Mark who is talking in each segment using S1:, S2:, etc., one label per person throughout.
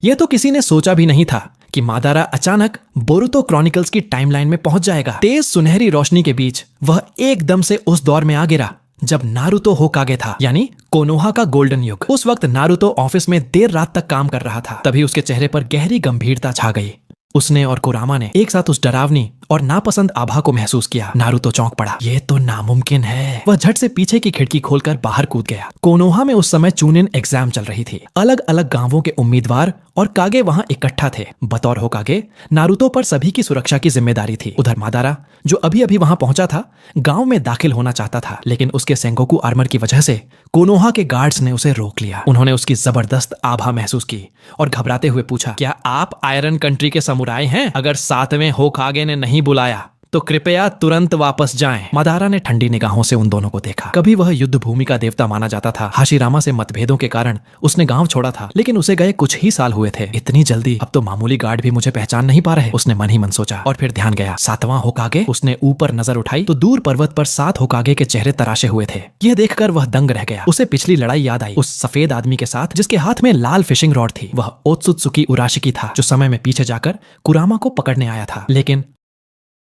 S1: यह तो किसी ने सोचा भी नहीं था कि मादारा अचानक बोरुतो क्रॉनिकल्स की टाइमलाइन में पहुंच जाएगा। तेज सुनहरी रोशनी के बीच वह एकदम से उस दौर में आ गिरा जब नारुतो होकागे था, यानी कोनोहा का गोल्डन युग। उस वक्त नारुतो ऑफिस में देर रात तक काम कर रहा था। तभी उसके चेहरे पर गहरी गंभीरता छा गई। उसने और कुरामा ने एक साथ उस डरावनी और नापसंद आभा को महसूस किया। नारुतो चौंक पड़ा। यह तो नामुमकिन है। वह झट से पीछे की खिड़की खोलकर बाहर कूद गया। कोनोहा में उस समय चूनिन एग्जाम चल रही थी। अलग अलग गांवों के उम्मीदवार और कागे वहां इकट्ठा थे। बतौर होकागे नारुतो पर सभी की सुरक्षा की जिम्मेदारी थी। उधर मादारा, जो अभी अभी वहां पहुंचा था, गांव में दाखिल होना चाहता था, लेकिन उसके सेंगोकू आर्मर की वजह से कोनोहा के गार्ड्स ने उसे रोक लिया। उन्होंने उसकी जबरदस्त आभा महसूस की और घबराते हुए पूछा, क्या आप आयरन कंट्री के समुराई हैं? अगर 7वें होकागे ने नहीं बुलाया तो कृपया तुरंत वापस जाएं। मादारा ने ठंडी निगाहों से उन दोनों को देखा। कभी वह युद्ध भूमि का देवता माना जाता था। हाशिरामा से मतभेदों के कारण उसने गांव छोड़ा था, लेकिन उसे गए कुछ ही साल हुए थे। इतनी जल्दी? अब तो मामूली गार्ड भी मुझे पहचान नहीं पा रहे, उसने मन ही मन सोचा। और फिर ध्यान गया, 7वां होकागे। उसने ऊपर नजर उठाई तो दूर पर्वत पर 7 होकागे के चेहरे तराशे हुए थे। यह देखकर वह दंग रह गया। उसे पिछली लड़ाई याद आई, उस सफेद आदमी के साथ जिसके हाथ में लाल फिशिंग रॉड थी। वह ओत्सुत्सुकी उराशिकी था, जो समय में पीछे जाकर कुरामा को पकड़ने आया था, लेकिन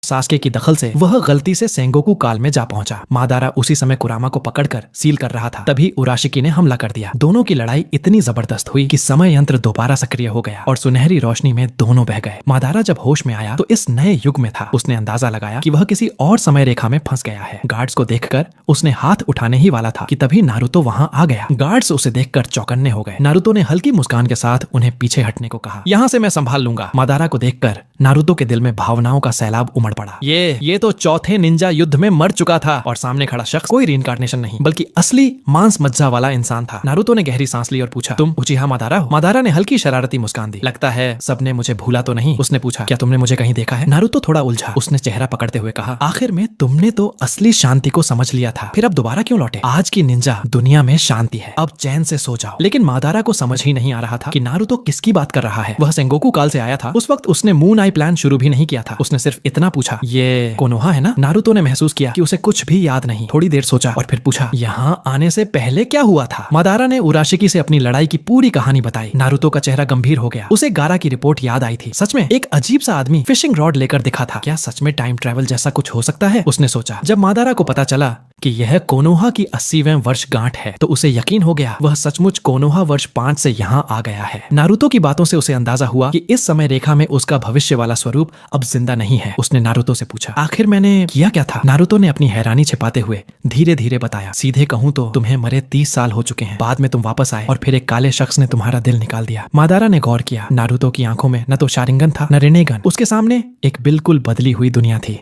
S1: सास्के की दखल से वह गलती से सेंगोकू काल में जा पहुंचा। मादारा उसी समय कुरामा को पकड़कर सील कर रहा था। तभी उराशिकी ने हमला कर दिया। दोनों की लड़ाई इतनी जबरदस्त हुई कि समय यंत्र दोबारा सक्रिय हो गया और सुनहरी रोशनी में दोनों बह गए। मादारा जब होश में आया तो इस नए युग में था। उसने अंदाजा लगाया कि वह किसी और समय रेखा में फंस गया है। गार्ड्स को देखकर उसने हाथ उठाने ही वाला था कि तभी नारुतो वहां आ गया। गार्ड्स उसे देखकर चौकन्ने हो गए। नारुतो ने हल्की मुस्कान के साथ उन्हें पीछे हटने को कहा। यहाँ से मैं संभाल लूंगा। मादारा को देखकर नारुतो के दिल में भावनाओं का सैलाब उमड़ पड़ा। ये तो चौथे निंजा युद्ध में मर चुका था और सामने खड़ा शख्स कोई रीइंकार्नेशन नहीं, बल्कि असली मांस मज्जा वाला इंसान था। नारुतो ने गहरी सांस ली और पूछा, तुम उचिहा मादारा हो? मादारा ने हल्की शरारती मुस्कान दी। लगता है सबने मुझे भूला तो नहीं? उसने पूछा, क्या तुमने मुझे कहीं देखा है? नारुतो थोड़ा उलझा। उसने चेहरा पकड़ते हुए कहा, आखिर में तुमने तो असली शांति को समझ लिया था, फिर अब दोबारा क्यों लौटे? आज की निंजा दुनिया में शांति है, अब चैन से सो जाओ। लेकिन मादारा को समझ ही नहीं आ रहा था कि नारुतो किसकी बात कर रहा है। वह सेंगोकू काल से आया था। उस वक्त उसने मून आई प्लान शुरू भी नहीं किया था। उसने सिर्फ इतना पूछा, ये कोनोहा है ना? नारुतो ने महसूस किया कि उसे कुछ भी याद नहीं। थोड़ी देर सोचा और फिर पूछा, यहाँ आने से पहले क्या हुआ था? मादारा ने उराशिकी से अपनी लड़ाई की पूरी कहानी बताई। नारुतो का चेहरा गंभीर हो गया। उसे गारा की रिपोर्ट याद आई थी। सच में एक अजीब सा आदमी फिशिंग रॉड लेकर दिखा था। क्या सच में टाइम ट्रैवल जैसा कुछ हो सकता है? उसने सोचा। जब मादारा को पता चला कि यह कोनोहा की 80वें वर्षगांठ है तो उसे यकीन हो गया वह सचमुच कोनोहा वर्ष 5 से यहाँ आ गया है। नारुतो की बातों से उसे अंदाजा हुआ कि इस समय रेखा में उसका भविष्य वाला स्वरूप अब जिंदा नहीं है। उसने नारुतो से पूछा, आखिर मैंने किया क्या था? नारुतो ने अपनी हैरानी छिपाते हुए धीरे धीरे बताया, सीधे कहूं तो तुम्हें मरे 30 साल हो चुके हैं। बाद में तुम वापस आए और फिर एक काले शख्स ने तुम्हारा दिल निकाल दिया। मादारा ने गौर किया। नारुतो की आंखों में न तो शारिंगन था न रिनेगन। उसके सामने एक बिल्कुल बदली हुई दुनिया थी।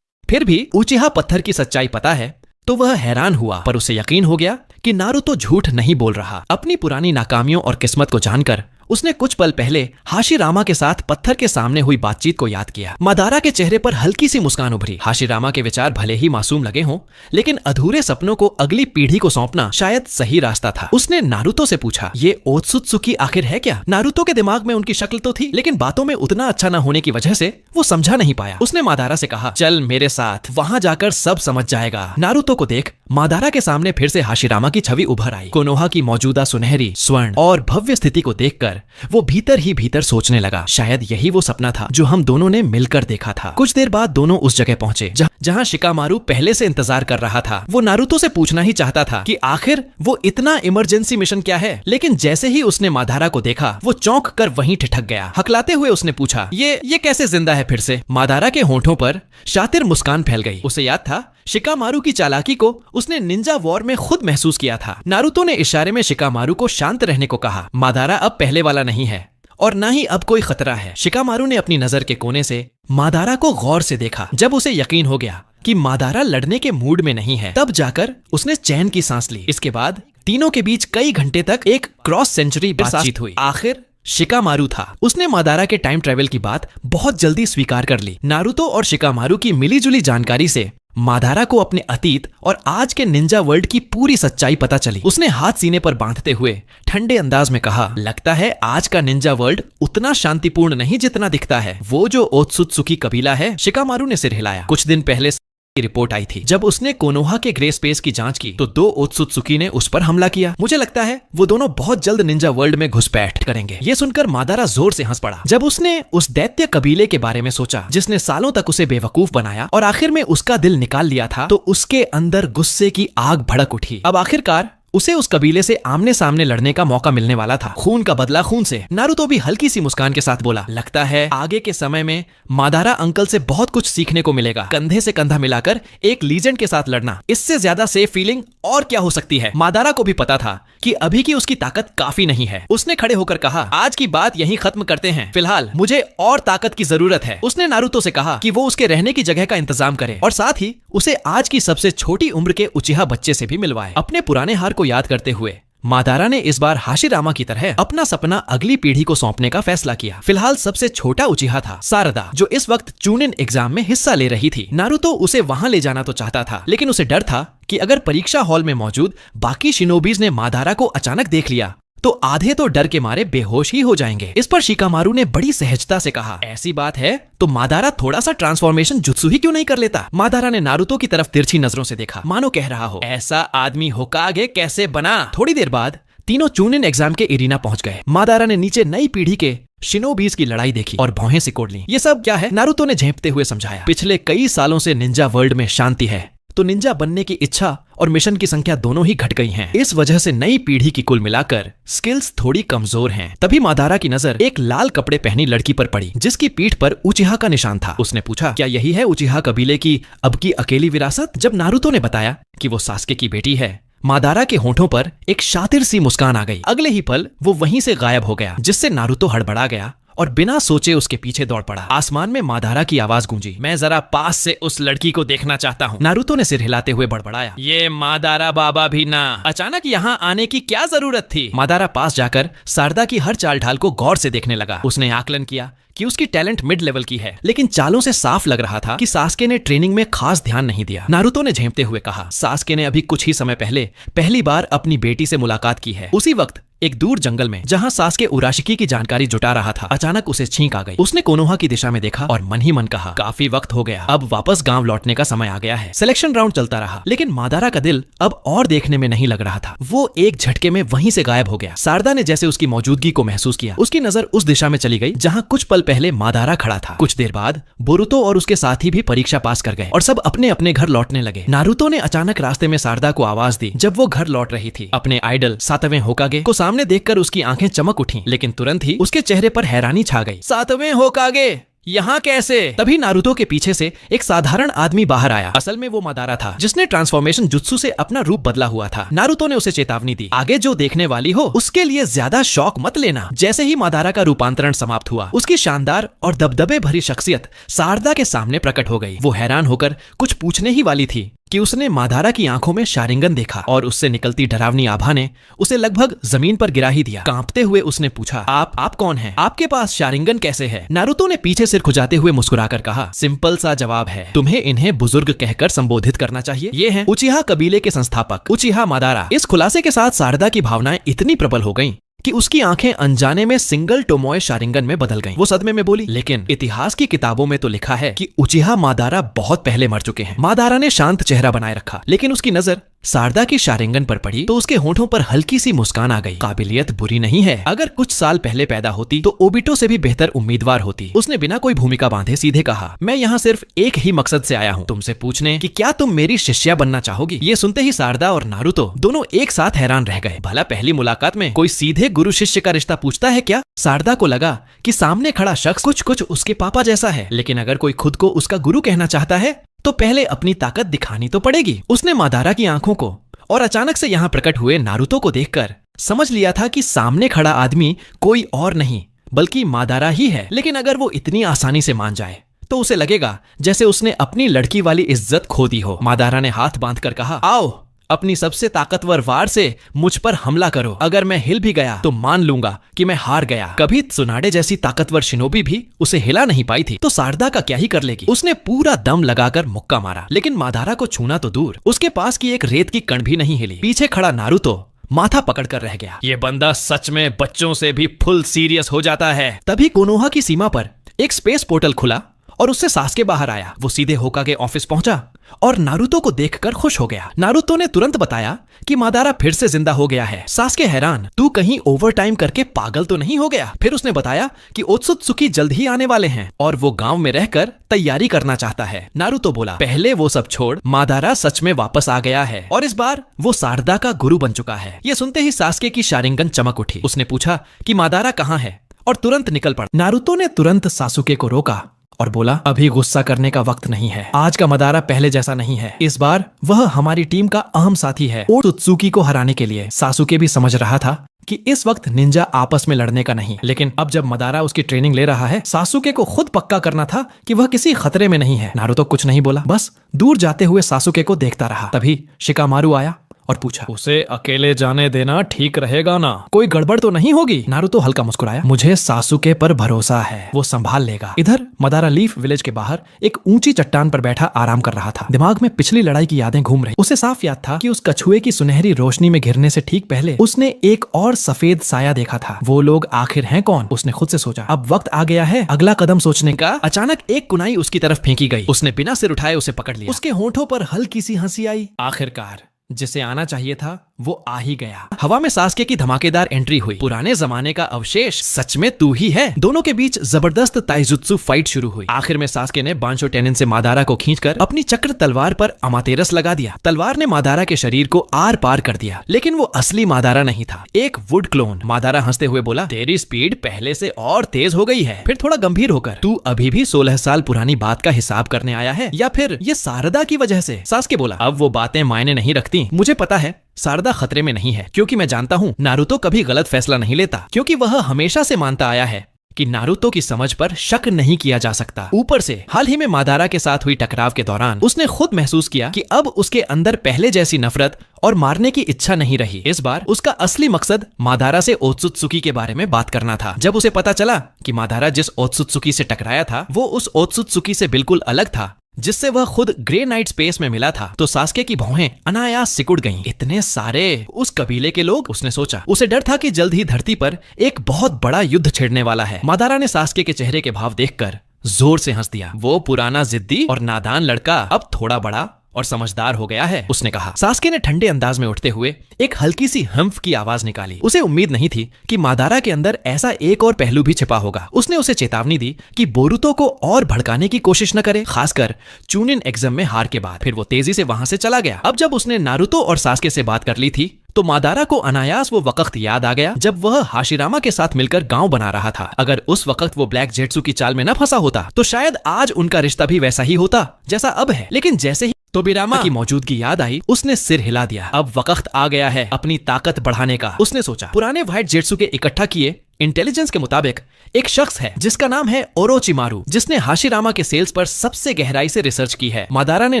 S1: फिर भी उचिहा पत्थर की सच्चाई पता है तो वह हैरान हुआ, पर उसे यकीन हो गया कि नारुतो झूठ नहीं बोल रहा। अपनी पुरानी नाकामियों और किस्मत को जानकर उसने कुछ पल पहले हाशिरामा के साथ पत्थर के सामने हुई बातचीत को याद किया। मादारा के चेहरे पर हल्की सी मुस्कान उभरी। हाशिरामा के विचार भले ही मासूम लगे हों, लेकिन अधूरे सपनों को अगली पीढ़ी को सौंपना शायद सही रास्ता था। उसने नारुतो से पूछा, ये ओत्सुत्सुकी आखिर है क्या? नारुतो के दिमाग में उनकी शक्ल तो थी, लेकिन बातों में उतना अच्छा न होने की वजह से वो समझा नहीं पाया। उसने मादारा से कहा, चल मेरे साथ, वहां जाकर सब समझ जाएगा। नारुतो को देख मादारा के सामने फिर से हाशिरामा की छवि उभर आई। कोनोहा की मौजूदा सुनहरी, स्वर्ण और भव्य स्थिति को देखकर वो भीतर ही भीतर सोचने लगा, शायद यही वो सपना था जो हम दोनों ने मिलकर देखा था। कुछ देर बाद दोनों उस जगह पहुंचे जहां शिकामारू पहले से इंतजार कर रहा था। वो नारुतो से पूछना ही चाहता था कि आखिर वो इतना इमरजेंसी मिशन क्या है, लेकिन जैसे ही उसने मादारा को देखा वो चौंक कर वहीं ठिठक गया। हकलाते हुए उसने पूछा, ये कैसे जिंदा है फिर से? मादारा के होंठों पर शातिर मुस्कान फैल गई। उसे याद था शिकामारू की चालाकी को उसने निंजा वॉर में खुद महसूस किया था। नारुतो ने इशारे में शिकामारू को शांत रहने को कहा। मादारा अब पहले वाला नहीं है और ना ही अब कोई खतरा है। शिकामारू ने अपनी नजर के कोने से मादारा को गौर से देखा। जब उसे यकीन हो गया कि मादारा लड़ने के मूड में नहीं है, तब जाकर उसने चैन की सांस ली। इसके बाद तीनों के बीच कई घंटे तक एक क्रॉस सेंचुरी बातचीत हुई। आखिर शिकामारू था। उसने मादारा के टाइम ट्रेवल की बात बहुत जल्दी स्वीकार कर ली। नारुतो और शिकामारू की मिलीजुली जानकारी से मादारा को अपने अतीत और आज के निंजा वर्ल्ड की पूरी सच्चाई पता चली। उसने हाथ सीने पर बांधते हुए ठंडे अंदाज में कहा, लगता है आज का निंजा वर्ल्ड उतना शांतिपूर्ण नहीं जितना दिखता है। वो जो ओत्सुत्सुकी कबीला है। शिकामारू ने सिर हिलाया। कुछ दिन पहले की रिपोर्ट आई थी। जब उसने कोनोहा के ग्रे स्पेस की जांच की तो दो ओत्सुत्सुकी ने उस पर हमला किया। मुझे लगता है वो दोनों बहुत जल्द निंजा वर्ल्ड में घुसपैठ करेंगे। ये सुनकर मादारा जोर से हंस पड़ा। जब उसने उस दैत्य कबीले के बारे में सोचा जिसने सालों तक उसे बेवकूफ बनाया और आखिर में उसका दिल निकाल लिया था, तो उसके अंदर गुस्से की आग भड़क उठी। अब आखिरकार उसे उस कबीले से आमने सामने लड़ने का मौका मिलने वाला था। खून का बदला खून से। नारुतो भी हल्की सी मुस्कान के साथ बोला, लगता है आगे के समय में मादारा अंकल से बहुत कुछ सीखने को मिलेगा। कंधे से कंधा मिलाकर एक लीजेंड के साथ लड़ना, इससे ज्यादा सेफ फीलिंग और क्या हो सकती है। मादारा को भी पता था कि अभी की उसकी ताकत काफी नहीं है। उसने खड़े होकर कहा, आज की बात यहीं खत्म करते हैं, फिलहाल मुझे और ताकत की जरूरत है। उसने नारुतो से कहा कि वो उसके रहने की जगह का इंतजाम करे और साथ ही उसे आज की सबसे छोटी उम्र के उचिहा बच्चे से भी मिलवाए। अपने पुराने हार को याद करते हुए मादारा ने इस बार हाशिरामा की तरह अपना सपना अगली पीढ़ी को सौंपने का फैसला किया। फिलहाल सबसे छोटा उचिहा था सारदा, जो इस वक्त चूनिन एग्जाम में हिस्सा ले रही थी। नारुतो उसे वहां ले जाना तो चाहता था, लेकिन उसे डर था कि अगर परीक्षा हॉल में मौजूद बाकी शिनोबीज ने मादारा को अचानक देख लिया तो आधे तो डर के मारे बेहोश ही हो जाएंगे। इस पर शिकामारू ने बड़ी सहजता से कहा, ऐसी बात है तो मादारा थोड़ा सा ट्रांसफॉर्मेशन जुत्सु ही क्यों नहीं कर लेता। मादारा ने नारुतो की तरफ तिरछी नजरों से देखा, मानो कह रहा हो, ऐसा आदमी होकागे कैसे बना। थोड़ी देर बाद तीनों चूनिन एग्जाम के एरिना पहुंच गए। मादारा ने नीचे नई पीढ़ी के शिनोबीज की लड़ाई देखी और भौहें सिकोड़ ली। ये सब क्या है, नारुतो ने झेंपते हुए समझाया। पिछले कई सालों से निंजा वर्ल्ड में शांति है, तो निंजा बनने की इच्छा और मिशन की संख्या दोनों ही घट गई हैं। इस वजह से नई पीढ़ी की कुल मिलाकर स्किल्स थोड़ी कमजोर हैं। तभी मादारा की नजर एक लाल कपड़े पहनी लड़की पर पड़ी जिसकी पीठ पर उचिहा का निशान था। उसने पूछा, क्या यही है उचिहा कबीले की अब की अकेली विरासत। जब नारुतो ने बताया कि वो सास्के की बेटी है, मादारा के होठों पर एक शातिर सी मुस्कान आ गई। अगले ही पल वो वहीं से गायब हो गया, जिससे नारुतो हड़बड़ा गया और बिना सोचे उसके पीछे दौड़ पड़ा। आसमान में मादारा की आवाज गूंजी, मैं जरा पास से उस लड़की को देखना चाहता हूँ। नारुतो ने सिर हिलाते हुए बड़बड़ाया, ये मादारा बाबा भी ना, अचानक यहाँ आने की क्या जरूरत थी। मादारा पास जाकर सारदा की हर चाल ढाल को गौर से देखने लगा। उसने आकलन किया कि उसकी टैलेंट मिड लेवल की है, लेकिन चालों से साफ लग रहा था कि सास्के ने ट्रेनिंग में खास ध्यान नहीं दिया। नारुतो ने झेंपते हुए कहा, सास्के ने अभी कुछ ही समय पहले पहली बार अपनी बेटी से मुलाकात की है। उसी वक्त एक दूर जंगल में जहां सास्के उराशिकी की जानकारी जुटा रहा था, अचानक उसे छींक आ गई। उसने कोनोहा की दिशा में देखा और मन ही मन कहा, काफी वक्त हो गया, अब वापस गांव लौटने का समय आ गया है। सिलेक्शन राउंड चलता रहा, लेकिन मादारा का दिल अब और देखने में नहीं लग रहा था। वो एक झटके में वहीं से गायब हो गया। सारदा ने जैसे उसकी मौजूदगी को महसूस किया, उसकी नजर उस दिशा में चली गई जहाँ कुछ पल पहले मादारा खड़ा था। कुछ देर बाद बोरुतो और उसके साथी भी परीक्षा पास कर गए और सब अपने अपने घर लौटने लगे। नारुतो ने अचानक रास्ते में सारदा को आवाज दी जब वो घर लौट रही थी। अपने आइडल सातवें होकागे को सामने देखकर उसकी आंखें चमक उठी, लेकिन तुरंत ही उसके चेहरे पर हैरानी छा गई। सातवें होकागे यहाँ कैसे? तभी नारुतो के पीछे से एक साधारण आदमी बाहर आया। असल में वो मादारा था, जिसने ट्रांसफॉर्मेशन जुत्सु से अपना रूप बदला हुआ था। नारुतो ने उसे चेतावनी दी, आगे जो देखने वाली हो उसके लिए ज्यादा शौक मत लेना। जैसे ही मादारा का रूपांतरण समाप्त हुआ, उसकी शानदार और दबदबे भरी शख्सियत सारदा के सामने प्रकट हो गई। वो हैरान होकर कुछ पूछने ही वाली थी कि उसने मादारा की आंखों में शारिंगन देखा और उससे निकलती डरावनी आभा ने उसे लगभग जमीन पर गिरा ही दिया। कांपते हुए उसने पूछा, आप कौन हैं? आपके पास शारिंगन कैसे है? नारुतो ने पीछे सिर खुजाते हुए मुस्कुराकर कहा, सिंपल सा जवाब है, तुम्हें इन्हें बुजुर्ग कहकर संबोधित करना चाहिए। ये हैं उचिहा कबीले के संस्थापक उचिहा मादारा। इस खुलासे के साथ सारदा की भावनाएं इतनी प्रबल हो गईं कि उसकी आंखें अनजाने में सिंगल टोमोए शारिंगन में बदल गईं। वो सदमे में बोली, लेकिन इतिहास की किताबों में तो लिखा है कि उचिहा मादारा बहुत पहले मर चुके हैं। मादारा ने शांत चेहरा बनाए रखा, लेकिन उसकी नजर सारदा की शारिंगन पर पड़ी तो उसके होठों पर हल्की सी मुस्कान आ गई। काबिलियत बुरी नहीं है, अगर कुछ साल पहले पैदा होती तो ओबिटो से भी बेहतर उम्मीदवार होती। उसने बिना कोई भूमिका बांधे सीधे कहा, मैं यहाँ सिर्फ एक ही मकसद से आया हूँ, तुमसे पूछने कि क्या तुम मेरी शिष्या बनना चाहोगी। ये सुनते ही सारदा और नारुतो दोनों एक साथ हैरान रह गए। भला पहली मुलाकात में कोई सीधे गुरु शिष्य का रिश्ता पूछता है क्या? सारदा को लगा कि सामने खड़ा शख्स कुछ उसके पापा जैसा है, लेकिन अगर कोई खुद को उसका गुरु कहना चाहता है तो पहले अपनी ताकत दिखानी तो पड़ेगी। उसने मादारा की आंखों को और अचानक से यहाँ प्रकट हुए नारुतो को देखकर समझ लिया था कि सामने खड़ा आदमी कोई और नहीं बल्कि मादारा ही है। लेकिन अगर वो इतनी आसानी से मान जाए तो उसे लगेगा जैसे उसने अपनी लड़की वाली इज्जत खो दी हो। मादारा ने हाथ बांधकर कहा, आओ अपनी सबसे ताकतवर वार से मुझ पर हमला करो। अगर मैं हिल भी गया तो मान लूंगा कि मैं हार गया। कभी त्सुनाडे जैसी ताकतवर शिनोबी भी उसे हिला नहीं पाई थी, तो सारदा का क्या ही कर लेगी। उसने पूरा दम लगाकर मुक्का मारा, लेकिन मादारा को छूना तो दूर, उसके पास की एक रेत की कण भी नहीं हिली। पीछे खड़ा नारुतो माथा पकड़कर रह गया। ये बंदा सच में बच्चों से भी फुल सीरियस हो जाता है। तभी कोनोहा की सीमा पर एक स्पेस पोर्टल खुला और उससे सास्के बाहर आया। वो सीधे होकागे ऑफिस पहुंचा और नारुतो को देखकर खुश हो गया। नारुतो ने तुरंत बताया कि मादारा फिर से जिंदा हो गया है। सास्के हैरान, तू कहीं ओवर टाइम करके पागल तो नहीं हो गया? फिर उसने बताया कि ओत्सुत्सुकी जल्द ही आने वाले हैं और वो गांव में रहकर तैयारी करना चाहता है। नारुतो बोला, पहले वो सब छोड़, मादारा सच में वापस आ गया है और इस बार वो सारदा का गुरु बन चुका है। ये सुनते ही सास्के की शारिंगन चमक उठी। उसने पूछा कि मादारा कहाँ है और तुरंत निकल पड़ा। नारुतो ने तुरंत सासुके को रोका और बोला, अभी गुस्सा करने का वक्त नहीं है। आज का मादारा पहले जैसा नहीं है। इस बार वह हमारी टीम का अहम साथी है ओत्सुत्सुकी को हराने के लिए। सासुके भी समझ रहा था कि इस वक्त निंजा आपस में लड़ने का नहीं, लेकिन अब जब मादारा उसकी ट्रेनिंग ले रहा है, सासुके को खुद पक्का करना था कि वह किसी खतरे में नहीं है। नारुतो कुछ नहीं बोला, बस दूर जाते हुए सासुके को देखता रहा। तभी शिकामारु आया और पूछा, उसे अकेले जाने देना ठीक रहेगा ना? कोई गड़बड़ तो नहीं होगी? नारुतो हल्का मुस्कुराया, मुझे सासुके पर भरोसा है, वो संभाल लेगा। इधर मादारा लीफ विलेज के बाहर एक ऊंची चट्टान पर बैठा आराम कर रहा था। दिमाग में पिछली लड़ाई की यादें घूम रही। उसे साफ याद था कि उस कछुए की सुनहरी रोशनी में घिरने से ठीक पहले उसने एक और सफेद साया देखा था। वो लोग आखिर हैं कौन? उसने खुद से सोचा। अब वक्त आ गया है अगला कदम सोचने का। अचानक एक कुनाई उसकी तरफ फेंकी गई। उसने बिना सिर उठाए उसे पकड़ लिया। उसके होंठों पर हल्की सी हंसी आई। आखिरकार जिसे आना चाहिए था वो आ ही गया। हवा में सास्के की धमाकेदार एंट्री हुई। पुराने जमाने का अवशेष, सच में तू ही है। दोनों के बीच जबरदस्त ताइजुत्सु फाइट शुरू हुई। आखिर में सास्के ने बांशो टेनिन से मादारा को खींचकर अपनी चक्र तलवार पर अमातेरस लगा दिया। तलवार ने मादारा के शरीर को आर पार कर दिया, लेकिन वो असली मादारा नहीं था, एक वुड क्लोन। मादारा हंसते हुए बोला, तेरी स्पीड पहले से और तेज हो गई है। फिर थोड़ा गंभीर होकर, तू अभी भी 16 साल पुरानी बात का हिसाब करने आया है या फिर ये सारदा की वजह से? सास्के बोला, अब वो बातें मायने नहीं रखती। मुझे पता है सारदा खतरे में नहीं है, क्योंकि मैं जानता हूँ नारुतो कभी गलत फैसला नहीं लेता, क्योंकि वह हमेशा से मानता आया है कि नारुतो की समझ पर शक नहीं किया जा सकता। ऊपर से हाल ही में मादारा के साथ हुई टकराव के दौरान उसने खुद महसूस किया कि अब उसके अंदर पहले जैसी नफरत और मारने की इच्छा नहीं रही। इस बार उसका असली मकसद मादारा से ओत्सुत्सुकी के बारे में बात करना था। जब उसे पता चला कि मादारा जिस ओत्सुत्सुकी से टकराया था वो उस ओत्सुत्सुकी से बिल्कुल अलग था जिससे वह खुद ग्रे नाइट स्पेस में मिला था, तो सास्के की भौहें अनायास सिकुड़ गईं। इतने सारे उस कबीले के लोग, उसने सोचा। उसे डर था कि जल्द ही धरती पर एक बहुत बड़ा युद्ध छिड़ने वाला है। मादारा ने सास्के के चेहरे के भाव देखकर जोर से हंस दिया। वो पुराना जिद्दी और नादान लड़का अब थोड़ा बड़ा और समझदार हो गया है, उसने कहा। सास्के ने ठंडे अंदाज में उठते हुए एक हल्की सी हम्फ की आवाज निकाली। उसे उम्मीद नहीं थी कि मादारा के अंदर ऐसा एक और पहलू भी छिपा होगा। उसने उसे चेतावनी दी कि बोरुतो को और भड़काने की कोशिश न करे, खासकर चूनिन एग्जाम में हार के बाद। फिर वो तेजी से वहां से चला गया। अब जब उसने नारुतो और सास्के से बात कर ली थी तो मादारा को अनायास वो वक्त याद आ गया जब वह हाशिरामा के साथ मिलकर गांव बना रहा था। अगर उस वक्त वो ब्लैक जेट्सू की चाल में न फंसा होता तो शायद आज उनका रिश्ता भी वैसा ही होता जैसा अब है। लेकिन जैसे ही तोबिरामा की मौजूदगी याद आई उसने सिर हिला दिया। अब वक्त आ गया है अपनी ताकत बढ़ाने का, उसने सोचा। पुराने व्हाइट जेट्सू के इकट्ठा किए इंटेलिजेंस के मुताबिक एक शख्स है जिसका नाम है ओरोचिमारू, जिसने हाशिरामा के सेल्स पर सबसे गहराई से रिसर्च की है। मादारा ने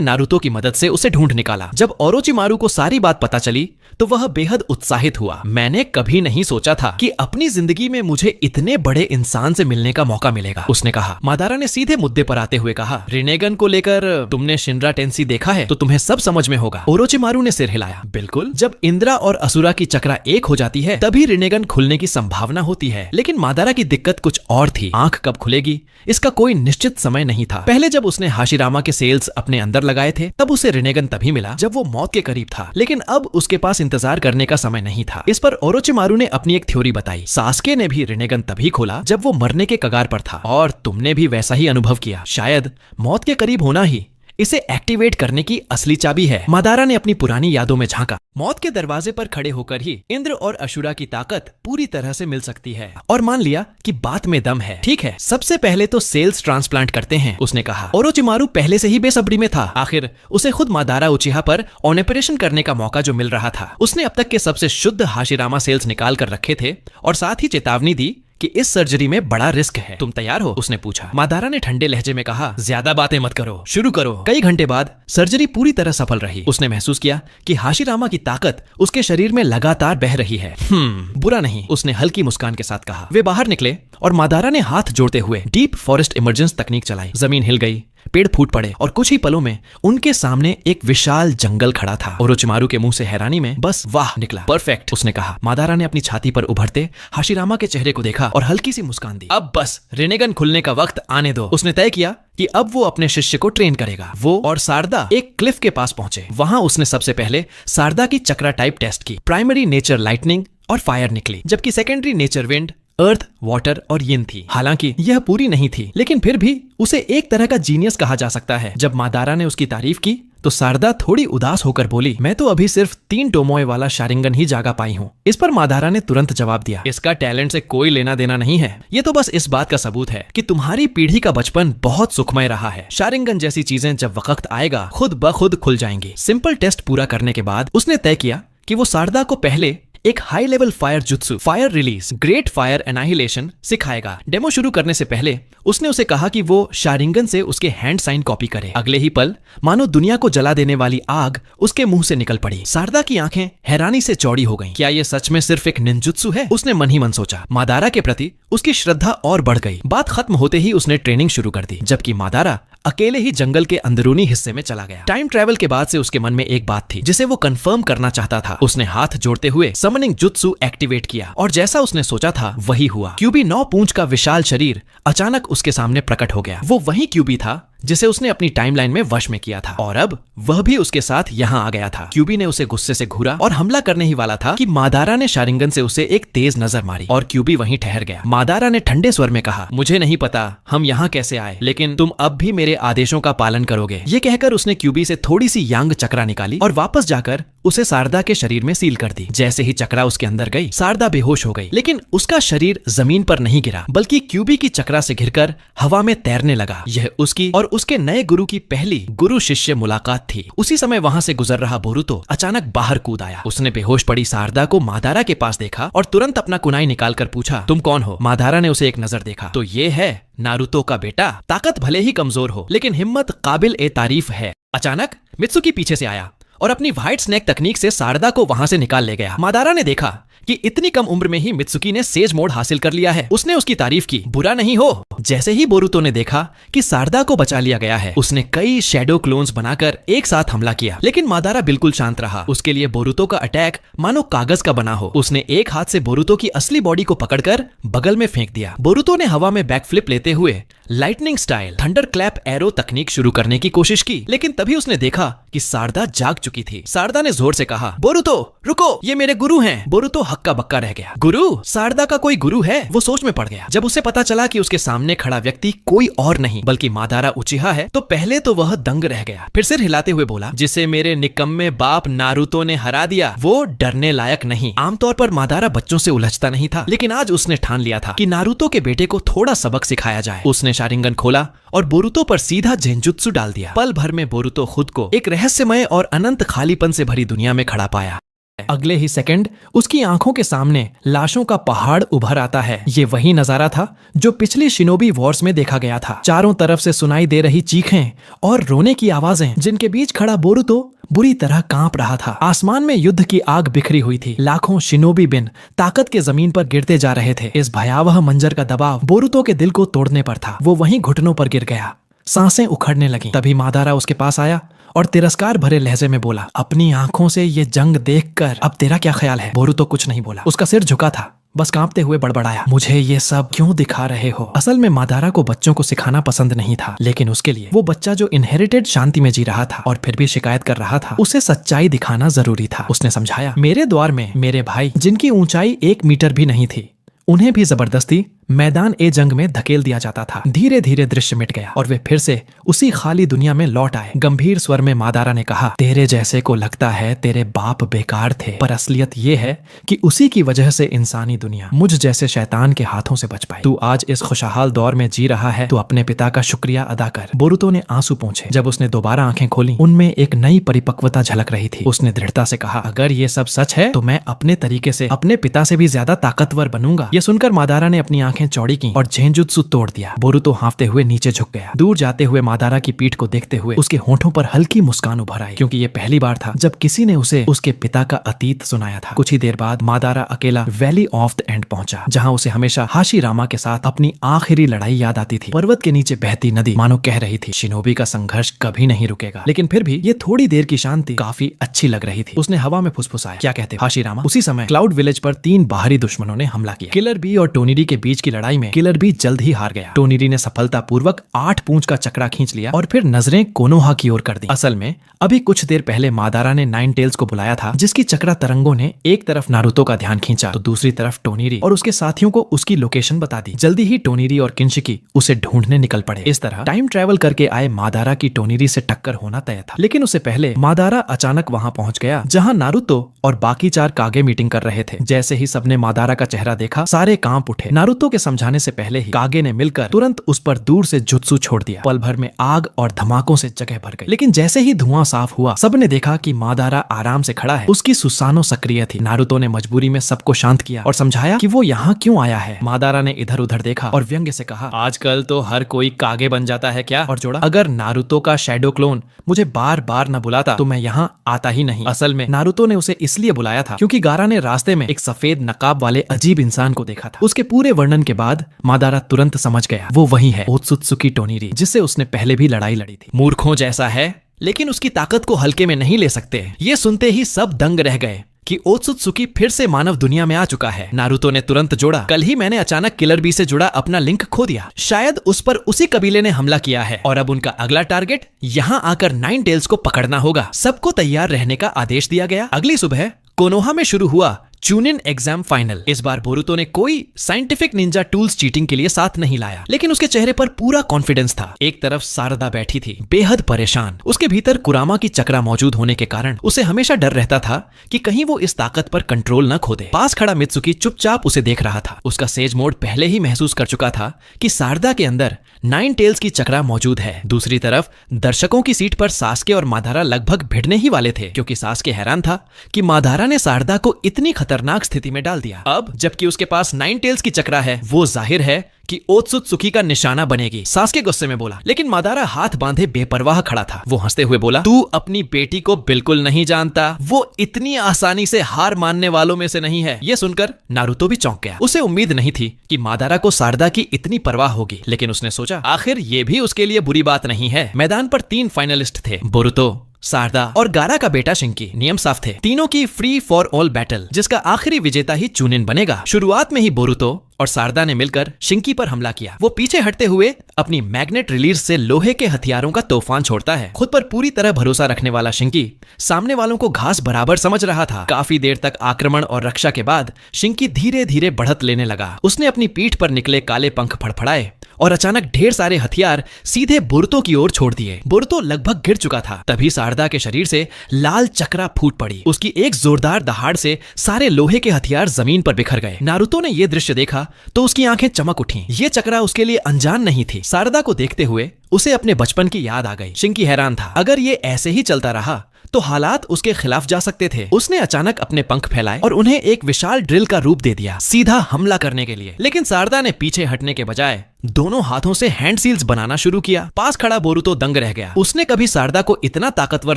S1: नारुतो की मदद से उसे ढूंढ निकाला। जब ओरोचिमारू को सारी बात पता चली तो वह बेहद उत्साहित हुआ। मैंने कभी नहीं सोचा था कि अपनी जिंदगी में मुझे इतने बड़े इंसान से मिलने का मौका मिलेगा, उसने कहा। मादारा ने सीधे मुद्दे पर आते हुए कहा, रिनेगन को लेकर तुमने शिनरा टेंसी देखा है तो तुम्हें सब समझ में होगा। ओरोचिमारू ने सिर हिलाया। बिल्कुल, जब इंद्रा और असुरा की चक्रा एक हो जाती है तभी रिनेगन खुलने की संभावना होती है। लेकिन मादारा की दिक्कत कुछ और थी। आंख कब खुलेगी इसका कोई निश्चित समय नहीं था। पहले जब उसने हाशिरामा के सेल्स अपने अंदर लगाए थे तब उसे रिनेगन तभी मिला जब वो मौत के करीब था, लेकिन अब उसके पास इंतजार करने का समय नहीं था। इस पर ओरोचिमारू ने अपनी एक थ्योरी बताई। सास्के ने भी रिनेगन तभी खोला जब वो मरने के कगार पर था, और तुमने भी वैसा ही अनुभव किया। शायद मौत के करीब होना ही इसे एक्टिवेट करने की असली चाबी है। मादारा ने अपनी पुरानी यादों में झांका। मौत के दरवाजे पर खड़े होकर ही इंद्र और अशुरा की ताकत पूरी तरह से मिल सकती है, और मान लिया कि बात में दम है। ठीक है, सबसे पहले तो सेल्स ट्रांसप्लांट करते हैं, उसने कहा। ओरोचिमारू पहले से ही बेसब्री में था। आखिर उसे खुद मादारा उचिहा पर ऑपरेशन करने का मौका जो मिल रहा था। उसने अब तक के सबसे शुद्ध हाशिरामा सेल्स निकाल कर रखे थे और साथ ही चेतावनी दी कि इस सर्जरी में बड़ा रिस्क है। तुम तैयार हो, उसने पूछा। मादारा ने ठंडे लहजे में कहा, ज्यादा बातें मत करो, शुरू करो। कई घंटे बाद सर्जरी पूरी तरह सफल रही। उसने महसूस किया कि हाशिरामा की ताकत उसके शरीर में लगातार बह रही है। बुरा नहीं, उसने हल्की मुस्कान के साथ कहा। वे बाहर निकले और मादारा ने हाथ जोड़ते हुए डीप फॉरेस्ट इमरजेंस तकनीक चलाई। जमीन हिल गई, पेड़ फूट पड़े और कुछ ही पलों में उनके सामने एक विशाल जंगल खड़ा था। ओरोचिमारू के मुंह से हैरानी में बस वाह निकला। परफेक्ट, उसने कहा। मादारा ने अपनी छाती पर उभरते हाशिरामा के चेहरे को देखा और हल्की सी मुस्कान दी। अब बस रेनेगन खुलने का वक्त आने दो। उसने तय किया कि अब वो अपने शिष्य को ट्रेन करेगा। वो और सारदा एक क्लिफ के पास पहुंचे। वहां उसने सबसे पहले सारदा की चक्रा टाइप टेस्ट की। प्राइमरी नेचर लाइटनिंग और फायर निकली, जबकि सेकेंडरी नेचर विंड, अर्थ, वाटर और यिन थी। हालांकि यह पूरी नहीं थी, लेकिन फिर भी उसे एक तरह का जीनियस कहा जा सकता है। जब मादारा ने उसकी तारीफ की तो सारदा थोड़ी उदास होकर बोली, मैं तो अभी सिर्फ 3 टोमोए वाला शारिंगन ही जागा पाई हूँ। इस पर मादारा ने तुरंत जवाब दिया, इसका टैलेंट से कोई लेना देना नहीं है। ये तो बस इस बात का सबूत है कि तुम्हारी पीढ़ी का बचपन बहुत सुखमय रहा है। शारिंगन जैसी चीजें जब वक्त आएगा खुद ब खुद खुल जाएंगी। सिंपल टेस्ट पूरा करने के बाद उसने तय किया कि वो सारदा को पहले एक high level fire jutsu, fire release, great fire annihilation सिखाएगा। डेमो शुरू करने से पहले उसने उसे कहा कि वो शारिंगन से उसके हैंड साइन कॉपी करे। अगले ही पल मानो दुनिया को जला देने वाली आग उसके मुंह से निकल पड़ी। सारदा की आंखें हैरानी से चौड़ी हो गईं। क्या ये सच में सिर्फ एक निंजुत्सु है? उसने मन ही मन सोचा। मादारा के प्रति उसकी श्रद्धा और बढ़ गई। बात खत्म होते ही उसने ट्रेनिंग शुरू कर दी, जबकि मादारा अकेले ही जंगल के अंदरूनी हिस्से में चला गया। टाइम ट्रैवल के बाद से उसके मन में एक बात थी जिसे वो कंफर्म करना चाहता था। उसने हाथ जोड़ते हुए समनिंग जुत्सु एक्टिवेट किया और जैसा उसने सोचा था वही हुआ। क्यूबी 9 पूंछ का विशाल शरीर अचानक उसके सामने प्रकट हो गया। वो वही क्यूबी था जिसे उसने अपनी टाइमलाइन में वश में किया था, और अब वह भी उसके साथ यहाँ आ गया था। क्यूबी ने उसे गुस्से से घूरा और हमला करने ही वाला था कि मादारा ने शारिंगन से उसे एक तेज नजर मारी और क्यूबी वहीं ठहर गया। मादारा ने ठंडे स्वर में कहा, मुझे नहीं पता हम यहाँ कैसे आए, लेकिन तुम अब भी मेरे आदेशों का पालन करोगे। ये कहकर उसने क्यूबी से थोड़ी सी यांग चक्रा निकाली और वापस जाकर उसे सारदा के शरीर में सील कर दी। जैसे ही चक्रा उसके अंदर गई, सारदा बेहोश हो गई, लेकिन उसका शरीर जमीन पर नहीं गिरा, बल्कि क्यूबी की चक्रा से घिरकर हवा में तैरने लगा। यह उसकी और उसके नए गुरु की पहली गुरु शिष्य मुलाकात थी। उसी समय वहां से गुजर रहा बोरुतो अचानक बाहर कूद आया। उसने बेहोश पड़ी सारदा को मादारा के पास देखा और तुरंत अपना कुनाई निकालकर पूछा, तुम कौन हो? मादारा ने उसे एक नजर देखा तो ये है नारुतो का बेटा। ताकत भले ही कमजोर हो, लेकिन हिम्मत काबिल ए तारीफ है। अचानक मित्सुकी पीछे से आया और अपनी व्हाइट स्नेक तकनीक से सारदा को वहां से निकाल ले गया। मादारा ने देखा कि इतनी कम उम्र में ही मित्सुकी ने सेज मोड हासिल कर लिया है। उसने उसकी तारीफ की, बुरा नहीं हो। जैसे ही बोरुतो ने देखा कि सारदा को बचा लिया गया है, उसने कई शैडो क्लोन्स बनाकर एक साथ हमला किया, लेकिन मादारा बिल्कुल शांत रहा। उसके लिए बोरुतो का अटैक मानो कागज का बना हो। उसने एक हाथ से बोरुतो की असली बॉडी को पकड़कर बगल में फेंक दिया। बोरुतो ने हवा में बैकफ्लिप लेते हुए lightning style thunder clap arrow तकनीक शुरू करने की कोशिश की, लेकिन तभी उसने देखा कि सारदा जाग चुकी थी। सारदा ने जोर से कहा, बोरुतो रुको, ये मेरे गुरु हैं। बोरुतो हक्का बक्का रह गया। गुरु? सारदा का कोई गुरु है? वो सोच में पड़ गया। जब उसे पता चला कि उसके सामने खड़ा व्यक्ति कोई और नहीं बल्कि मादारा उचिहा है, तो पहले तो वह दंग रह गया। फिर सिर हिलाते हुए बोला, जिसे मेरे निकम्मे बाप नारुतो ने हरा दिया वो डरने लायक नहीं। आमतौर पर मादारा बच्चों से उलझता नहीं था, लेकिन आज उसने ठान लिया था कि नारुतो के बेटे को थोड़ा सबक सिखाया जाए। उसने शारिंगन खोला और बोरुतो पर सीधा जेंजुत्सु डाल दिया। पल भर में बोरुतो खुद को एक रहस्यमय और अनंत खालीपन से भरी दुनिया में खड़ा पाया। अगले ही सेकंड उसकी आंखों के सामने लाशों का पहाड़ उभर आता है। ये वही नजारा था जो पिछली शिनोबी वॉर्स में देखा गया था। चारों तरफ से सुनाई दे रही चीखें और रोने की आवाजें, जिनके बीच खड़ा बोरुतो बुरी तरह कांप रहा था। आसमान में युद्ध की आग बिखरी हुई थी। लाखों शिनोबी बिन ताकत के जमीन पर गिरते जा रहे थे। इस भयावह मंजर का दबाव बोरुतो के दिल को तोड़ने पर था। वो वहीं घुटनों पर गिर गया, सांसें उखड़ने लगीं। तभी मादारा उसके पास आया और तिरस्कार भरे लहजे में बोला, अपनी आंखों से ये जंग देखकर अब तेरा क्या ख्याल है? बोरुतो कुछ नहीं बोला। उसका सिर झुका था, बस कांपते हुए बड़बड़ाया, मुझे ये सब क्यों दिखा रहे हो? असल में मादारा को बच्चों को सिखाना पसंद नहीं था, लेकिन उसके लिए वो बच्चा जो इनहेरिटेड शांति में जी रहा था और फिर भी शिकायत कर रहा था, उसे सच्चाई दिखाना जरूरी था। उसने समझाया, मेरे द्वार में मेरे भाई जिनकी ऊंचाई 1 मीटर भी नहीं थी, उन्हें भी जबरदस्ती मैदान ए जंग में धकेल दिया जाता था। धीरे धीरे दृश्य मिट गया और वे फिर से उसी खाली दुनिया में लौट आए। गंभीर स्वर में मादारा ने कहा, तेरे जैसे को लगता है तेरे बाप बेकार थे, पर असलियत ये है कि उसी की वजह से इंसानी दुनिया मुझ जैसे शैतान के हाथों से बच पाई। तू आज इस खुशहाल दौर में जी रहा है तो अपने पिता का शुक्रिया अदा कर। बोरुतो ने आंसू पोंछे। जब उसने दोबारा आंखें खोली, उनमें एक नई परिपक्वता झलक रही थी। उसने दृढ़ता से कहा, अगर ये सब सच है तो मैं अपने तरीके से अपने पिता से भी ज्यादा ताकतवर बनूंगा। ये सुनकर मादारा ने अपनी आंखें आंखें चौड़ी की और जेंजुत्सु तोड़ दिया। बोरुतो हांफते हुए नीचे झुक गया। दूर जाते हुए मादारा की पीठ को देखते हुए उसके होठों पर हल्की मुस्कान उभर आई, क्योंकि ये पहली बार था जब किसी ने उसे उसके पिता का अतीत सुनाया था। कुछ ही देर बाद मादारा अकेला वैली ऑफ द एंड पहुंचा, जहां उसे हमेशा हाशिरामा के साथ अपनी आखिरी लड़ाई याद आती थी। पर्वत के नीचे बहती नदी मानो कह रही थी, शिनोबी का संघर्ष कभी नहीं रुकेगा। लेकिन फिर भी ये थोड़ी देर की शांति काफी अच्छी लग रही थी। उसने हवा में फुसफुसाया, क्या कहते हो हाशिरामा? उसी समय क्लाउड विलेज पर 3 बाहरी दुश्मनों ने हमला किया। किलर बी और टोनिरी के बीच की लड़ाई में किलर बी जल्द ही हार गया। टोनिरी ने सफलतापूर्वक 8 पूंछ का चक्रा खींच लिया और फिर नजरें कोनोहा की ओर कर दी। असल में अभी कुछ देर पहले मादारा ने 9 टेल्स को बुलाया था, जिसकी चक्रा तरंगों ने एक तरफ नारुतो का ध्यान खींचा तो दूसरी तरफ टोनिरी और उसके साथियों को उसकी लोकेशन बता दी। जल्दी ही टोनिरी और किंशिकी उसे ढूंढने निकल पड़े। इस तरह टाइम ट्रेवल करके आए मादारा की टोनिरी से टक्कर होना तय था। लेकिन उससे पहले मादारा अचानक वहां पहुंच गया जहां नारुतो और बाकी 4 कागे मीटिंग कर रहे थे। जैसे ही सबने मादारा का चेहरा देखा, सारे कांप उठे। नारुतो के समझाने से पहले ही कागे ने मिलकर तुरंत उस पर दूर से जुत्सु छोड़ दिया। पल भर में आग और धमाकों से जगह भर गई। लेकिन जैसे ही धुआं साफ हुआ, सबने देखा कि मादारा आराम से खड़ा है। उसकी सुसानो सक्रिय थी। नारुतो ने मजबूरी में सबको शांत किया और समझाया कि वो यहाँ क्यों आया है। मादारा ने इधर उधर देखा और व्यंग्य से कहा, आजकल तो हर कोई कागे बन जाता है क्या? और जोड़ा, अगर नारुतो का शैडो क्लोन मुझे बार बार न बुलाता तो मैं यहाँ आता ही नहीं। असल में नारुतो ने उसे इसलिए बुलाया था क्योंकि गारा ने रास्ते में एक सफेद नकाब वाले अजीब इंसान को देखा था। उसके पूरे वर्णन के बाद मादारा तुरंत समझ गया वो वही है, ओत्सुत्सुकी टोनिरी, जिससे उसने पहले भी लड़ाई लड़ी थी। मूर्खों जैसा है, लेकिन उसकी ताकत को हल्के में नहीं ले सकते। ये सुनते ही सब दंग रह गए कि ओत्सुत्सुकी फिर से मानव दुनिया में आ चुका है। नारुतो ने तुरंत जोड़ा, कल ही मैंने अचानक किलर बी से जुड़ा अपना लिंक खो दिया। शायद उस पर उसी कबीले ने हमला किया है और अब उनका अगला टारगेट यहाँ आकर 9 टेल्स को पकड़ना होगा। सबको तैयार रहने का आदेश दिया गया। अगली सुबह कोनोहा में शुरू हुआ चूनिन एग्जाम फाइनल। इस बार बोरुतो ने कोई साइंटिफिक निंजा टूल्स चीटिंग के लिए साथ नहीं लाया, लेकिन उसके चेहरे पर पूरा कॉन्फिडेंस था। एक तरफ सारदा बैठी थी, बेहद परेशान। उसके भीतर कुरामा की चक्रा मौजूद होने के कारण उसे हमेशा डर रहता था कि कहीं वो इस ताकत पर कंट्रोल न खो दे। पास खड़ा मित्सुकी चुपचाप उसे देख रहा था। उसका सेज मोड पहले ही महसूस कर चुका था कि सारदा के अंदर 9 टेल्स की चक्रा मौजूद है। दूसरी तरफ दर्शकों की सीट पर सास्के और मादारा लगभग भिड़ने ही वाले थे, क्योंकि सास्के हैरान था कि मादारा ने सारदा को इतनी खतरनाक स्थिति में डाल दिया। अब जबकि उसके पास 9 टेल्स की चक्रा है, वो जाहिर है कि ओत्सुत्सुकी का निशाना बनेगी। सास्के गुस्से में बोला, लेकिन मादारा हाथ बांधे बेपरवाह खड़ा था। वो हंसते हुए बोला, तू अपनी बेटी को बिल्कुल नहीं जानता, वो इतनी आसानी से हार मानने वालों में से नहीं है। ये सुनकर नारुतो भी चौंक गया। उसे उम्मीद नहीं थी कि मादारा को सारदा की इतनी परवाह होगी, लेकिन उसने सोचा आखिर ये भी उसके लिए बुरी बात नहीं है। मैदान पर 3 फाइनलिस्ट थे, बोरुतो, सारदा और गारा का बेटा शिंकी। नियम साफ थे, तीनों की फ्री फॉर ऑल बैटल, जिसका आखिरी विजेता ही चूनिन बनेगा। शुरुआत में ही बोरुतो और सारदा ने मिलकर शिंकी पर हमला किया। वो पीछे हटते हुए अपनी मैग्नेट रिलीज से लोहे के हथियारों का तूफान छोड़ता है। खुद पर पूरी तरह भरोसा रखने वाला शिंकी सामने वालों को घास बराबर समझ रहा था। काफी देर तक आक्रमण और रक्षा के बाद शिंकी धीरे धीरे बढ़त लेने लगा। उसने अपनी पीठ पर निकले काले पंख फड़फड़ाए और अचानक ढेर सारे हथियार सीधे बोरुतो की ओर छोड़ दिए। बोरुतो लगभग गिर चुका था, तभी सारदा के शरीर से लाल चक्रा फूट पड़ी। उसकी एक जोरदार दहाड़ से सारे लोहे के हथियार जमीन पर बिखर गए। नारुतो ने यह दृश्य देखा तो उसकी आंखें चमक उठी। ये चक्रा उसके लिए अनजान नहीं थी। सारदा को देखते हुए उसे अपने बचपन की याद आ गई। शिंकी हैरान था, अगर ये ऐसे ही चलता रहा तो हालात उसके खिलाफ जा सकते थे। उसने अचानक अपने पंख फैलाए और उन्हें एक विशाल ड्रिल का रूप दे दिया, सीधा हमला करने के लिए। लेकिन सारदा ने पीछे हटने के बजाय दोनों हाथों से हैंड सील्स बनाना शुरू किया। पास खड़ा बोरुतो दंग रह गया। उसने कभी सारदा को इतना ताकतवर